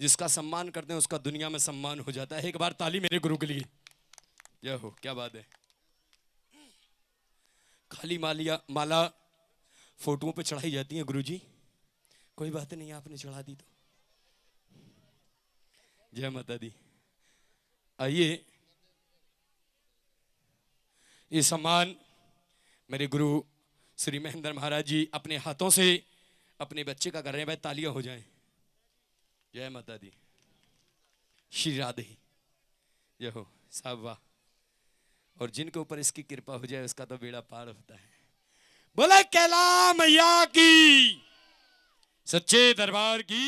जिसका सम्मान करते हैं उसका दुनिया में सम्मान हो जाता है। एक बार ताली मेरे गुरु के लिए। जय हो, क्या बात है। खाली माला फोटोओं पे चढ़ाई जाती है गुरु जी, कोई बात नहीं, आपने चढ़ा दी तो। जय माता दी। आइए ये सम्मान मेरे गुरु श्री महेंद्र महाराज जी अपने हाथों से अपने बच्चे का कर रहे हैं। भाई तालियां हो जाएं। जय माता दी। श्री राधे। जय हो साहब, वाह। और जिनके ऊपर इसकी कृपा हो जाए उसका तो बेड़ा पार होता है। बोला कैला मैया की, सच्चे दरबार की।